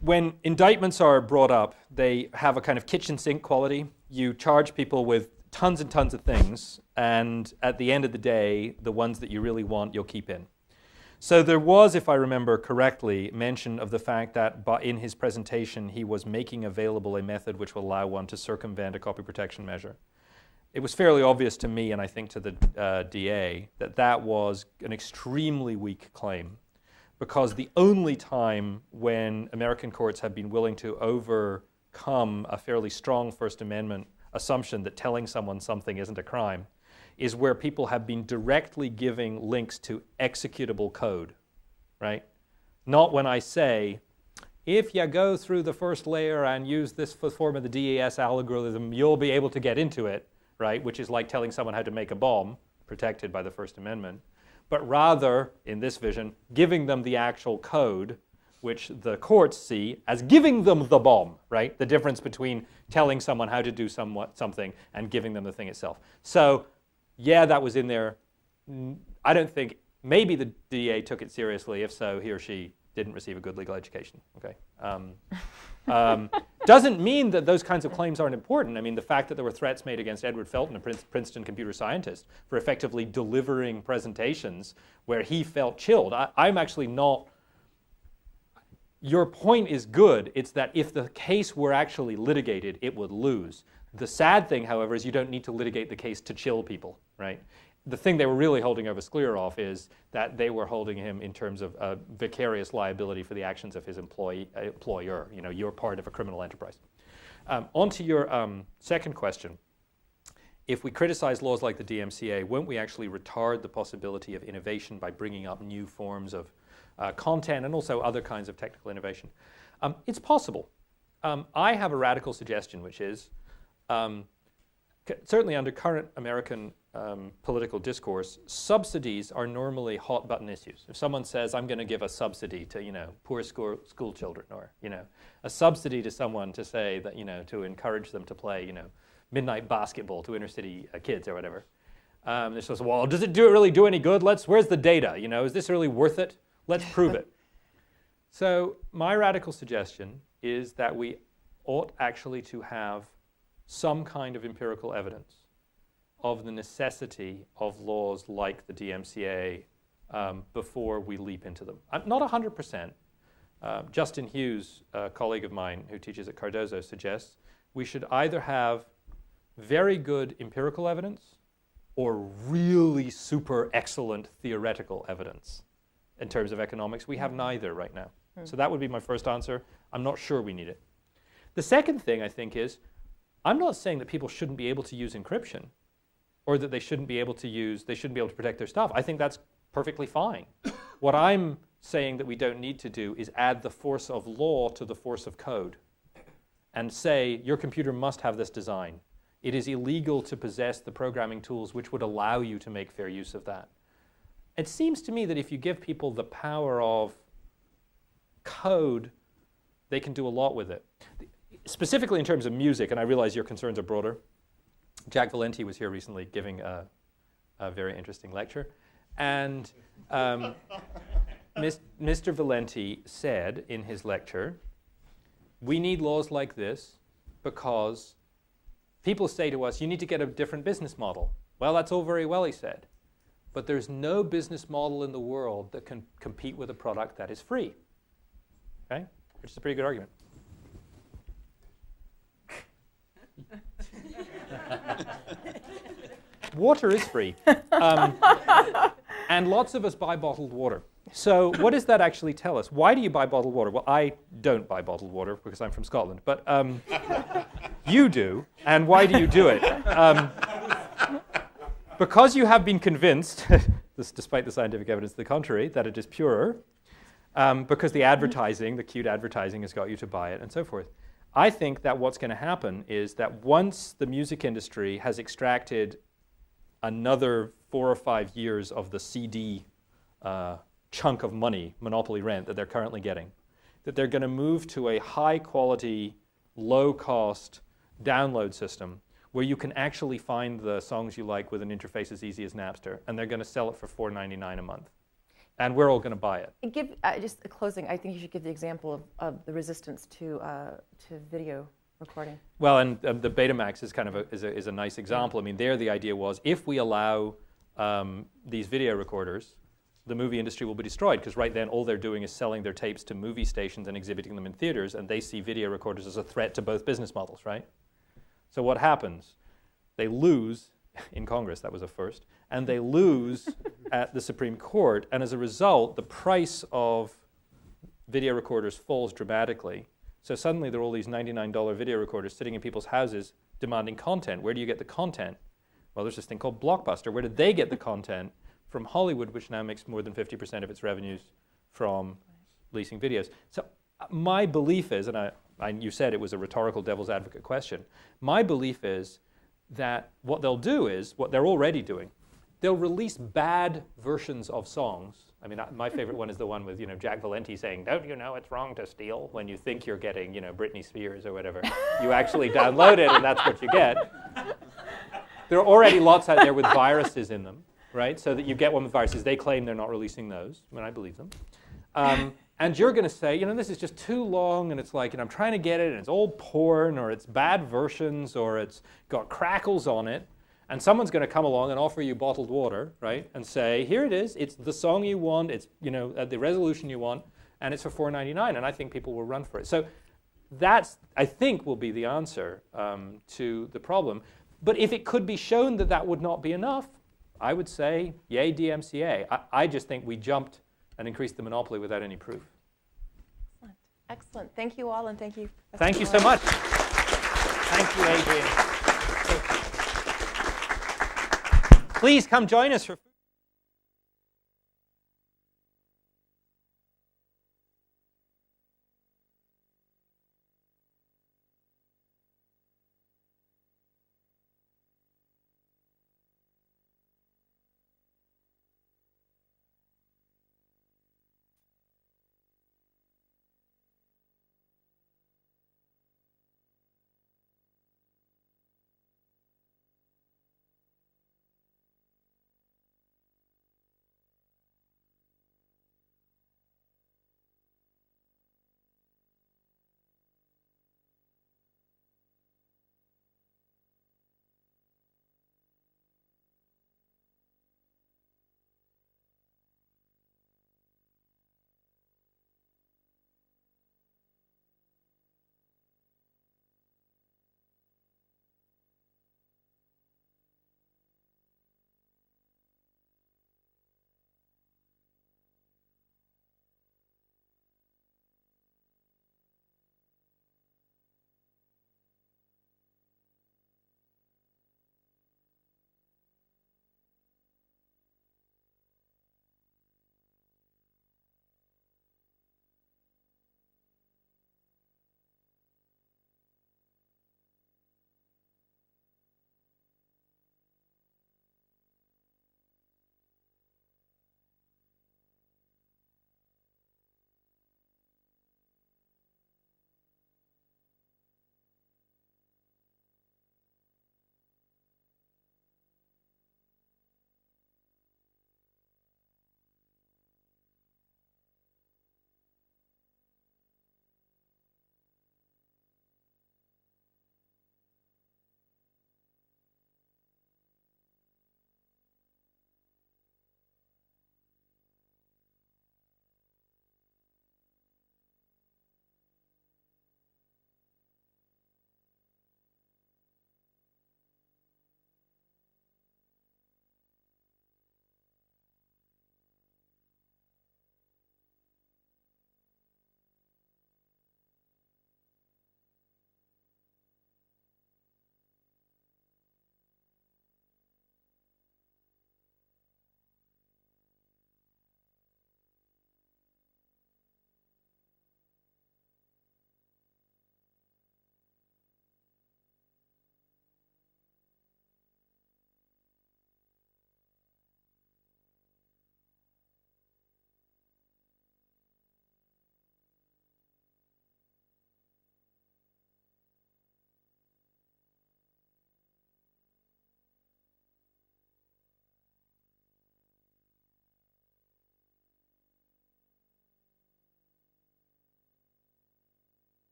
when indictments are brought up, they have a kind of kitchen sink quality. You charge people with tons and tons of things, and at the end of the day, the ones that you really want, you'll keep in. So there was, if I remember correctly, mention of the fact that in his presentation, he was making available a method which will allow one to circumvent a copy protection measure. It was fairly obvious to me, and I think to the DA, that was an extremely weak claim, because the only time when American courts have been willing to overcome a fairly strong First Amendment assumption that telling someone something isn't a crime is where people have been directly giving links to executable code, right? Not when I say, if you go through the first layer and use this form of the DES algorithm, you'll be able to get into it, right? Which is like telling someone how to make a bomb, protected by the First Amendment. But rather, in this vision, giving them the actual code, which the courts see as giving them the bomb, right? The difference between telling someone how to do something and giving them the thing itself. So, yeah, that was in there. I don't think, maybe the DA took it seriously. If so, he or she didn't receive a good legal education, okay? Doesn't mean that those kinds of claims aren't important. I mean, the fact that there were threats made against Edward Felton, a Princeton computer scientist, for effectively delivering presentations where he felt chilled. I'm actually not, your point is good. It's that if the case were actually litigated, it would lose. The sad thing, however, is you don't need to litigate the case to chill people, right? The thing they were really holding over Sklerov is that they were holding him in terms of vicarious liability for the actions of his employer. You're part of a criminal enterprise. On to your second question. If we criticize laws like the DMCA, won't we actually retard the possibility of innovation by bringing up new forms of content and also other kinds of technical innovation? It's possible. I have a radical suggestion, which is certainly under current American political discourse, subsidies are normally hot button issues. If someone says, I'm going to give a subsidy to, poor school children, or, a subsidy to someone to say that, to encourage them to play, midnight basketball to inner city kids or whatever. They're supposed to, well, does it really do any good? Where's the data? Is this really worth it? Let's prove it. So my radical suggestion is that we ought actually to have some kind of empirical evidence of the necessity of laws like the DMCA before we leap into them. Not 100%. Justin Hughes, a colleague of mine who teaches at Cardozo, suggests we should either have very good empirical evidence or really super excellent theoretical evidence in terms of economics. We have neither right now. So that would be my first answer. I'm not sure we need it. The second thing I think is, I'm not saying that people shouldn't be able to use encryption or that they shouldn't be able to protect their stuff. I think that's perfectly fine. What I'm saying that we don't need to do is add the force of law to the force of code and say, your computer must have this design. It is illegal to possess the programming tools which would allow you to make fair use of that. It seems to me that if you give people the power of code, they can do a lot with it. Specifically in terms of music, and I realize your concerns are broader. Jack Valenti was here recently giving a very interesting lecture. And Mr. Valenti said in his lecture, we need laws like this because people say to us, you need to get a different business model. Well, that's all very well, he said. But there's no business model in the world that can compete with a product that is free. Okay? Which is a pretty good argument. Water is free. And lots of us buy bottled water. So what does that actually tell us? Why do you buy bottled water? Well, I don't buy bottled water because I'm from Scotland. But you do. And why do you do it? Because you have been convinced, despite the scientific evidence to the contrary, that it is purer. Because the advertising, the cute advertising, has got you to buy it, and so forth. I think that what's going to happen is that once the music industry has extracted another 4 or 5 years of the CD chunk of money, monopoly rent, that they're currently getting, that they're going to move to a high-quality, low-cost download system where you can actually find the songs you like with an interface as easy as Napster, and they're going to sell it for $4.99 a month. And we're all going to buy it. Just a closing, I think you should give the example of the resistance to video recording. Well, and the Betamax is kind of is a nice example. I mean, there the idea was if we allow these video recorders, the movie industry will be destroyed because right then all they're doing is selling their tapes to movie stations and exhibiting them in theaters, and they see video recorders as a threat to both business models, right? So what happens? They lose in Congress, that was a first, and they lose at the Supreme Court, and as a result, the price of video recorders falls dramatically. So suddenly there are all these $99 video recorders sitting in people's houses demanding content. Where do you get the content? Well, there's this thing called Blockbuster. Where did they get the content? From Hollywood, which now makes more than 50% of its revenues from leasing videos. So my belief is, and you said it was a rhetorical devil's advocate question, my belief is that what they'll do is, what they're already doing, they'll release bad versions of songs. I mean, my favorite one is the one with, Jack Valenti saying, don't you know it's wrong to steal when you think you're getting, Britney Spears or whatever. You actually download it and that's what you get. There are already lots out there with viruses in them, right? So that you get one with viruses. They claim they're not releasing those, and I believe them. And you're going to say, this is just too long, and it's like, I'm trying to get it, and it's old porn, or it's bad versions, or it's got crackles on it. And someone's going to come along and offer you bottled water, right? And say, here it is. It's the song you want. It's, at the resolution you want, and it's for $4.99. And I think people will run for it. So that's, I think, will be the answer to the problem. But if it could be shown that that would not be enough, I would say, yay, DMCA. I just think we jumped and increase the monopoly without any proof. Excellent. Thank you all, and thank you. Thank you so much. Thank you, Adrienne. Please come join us for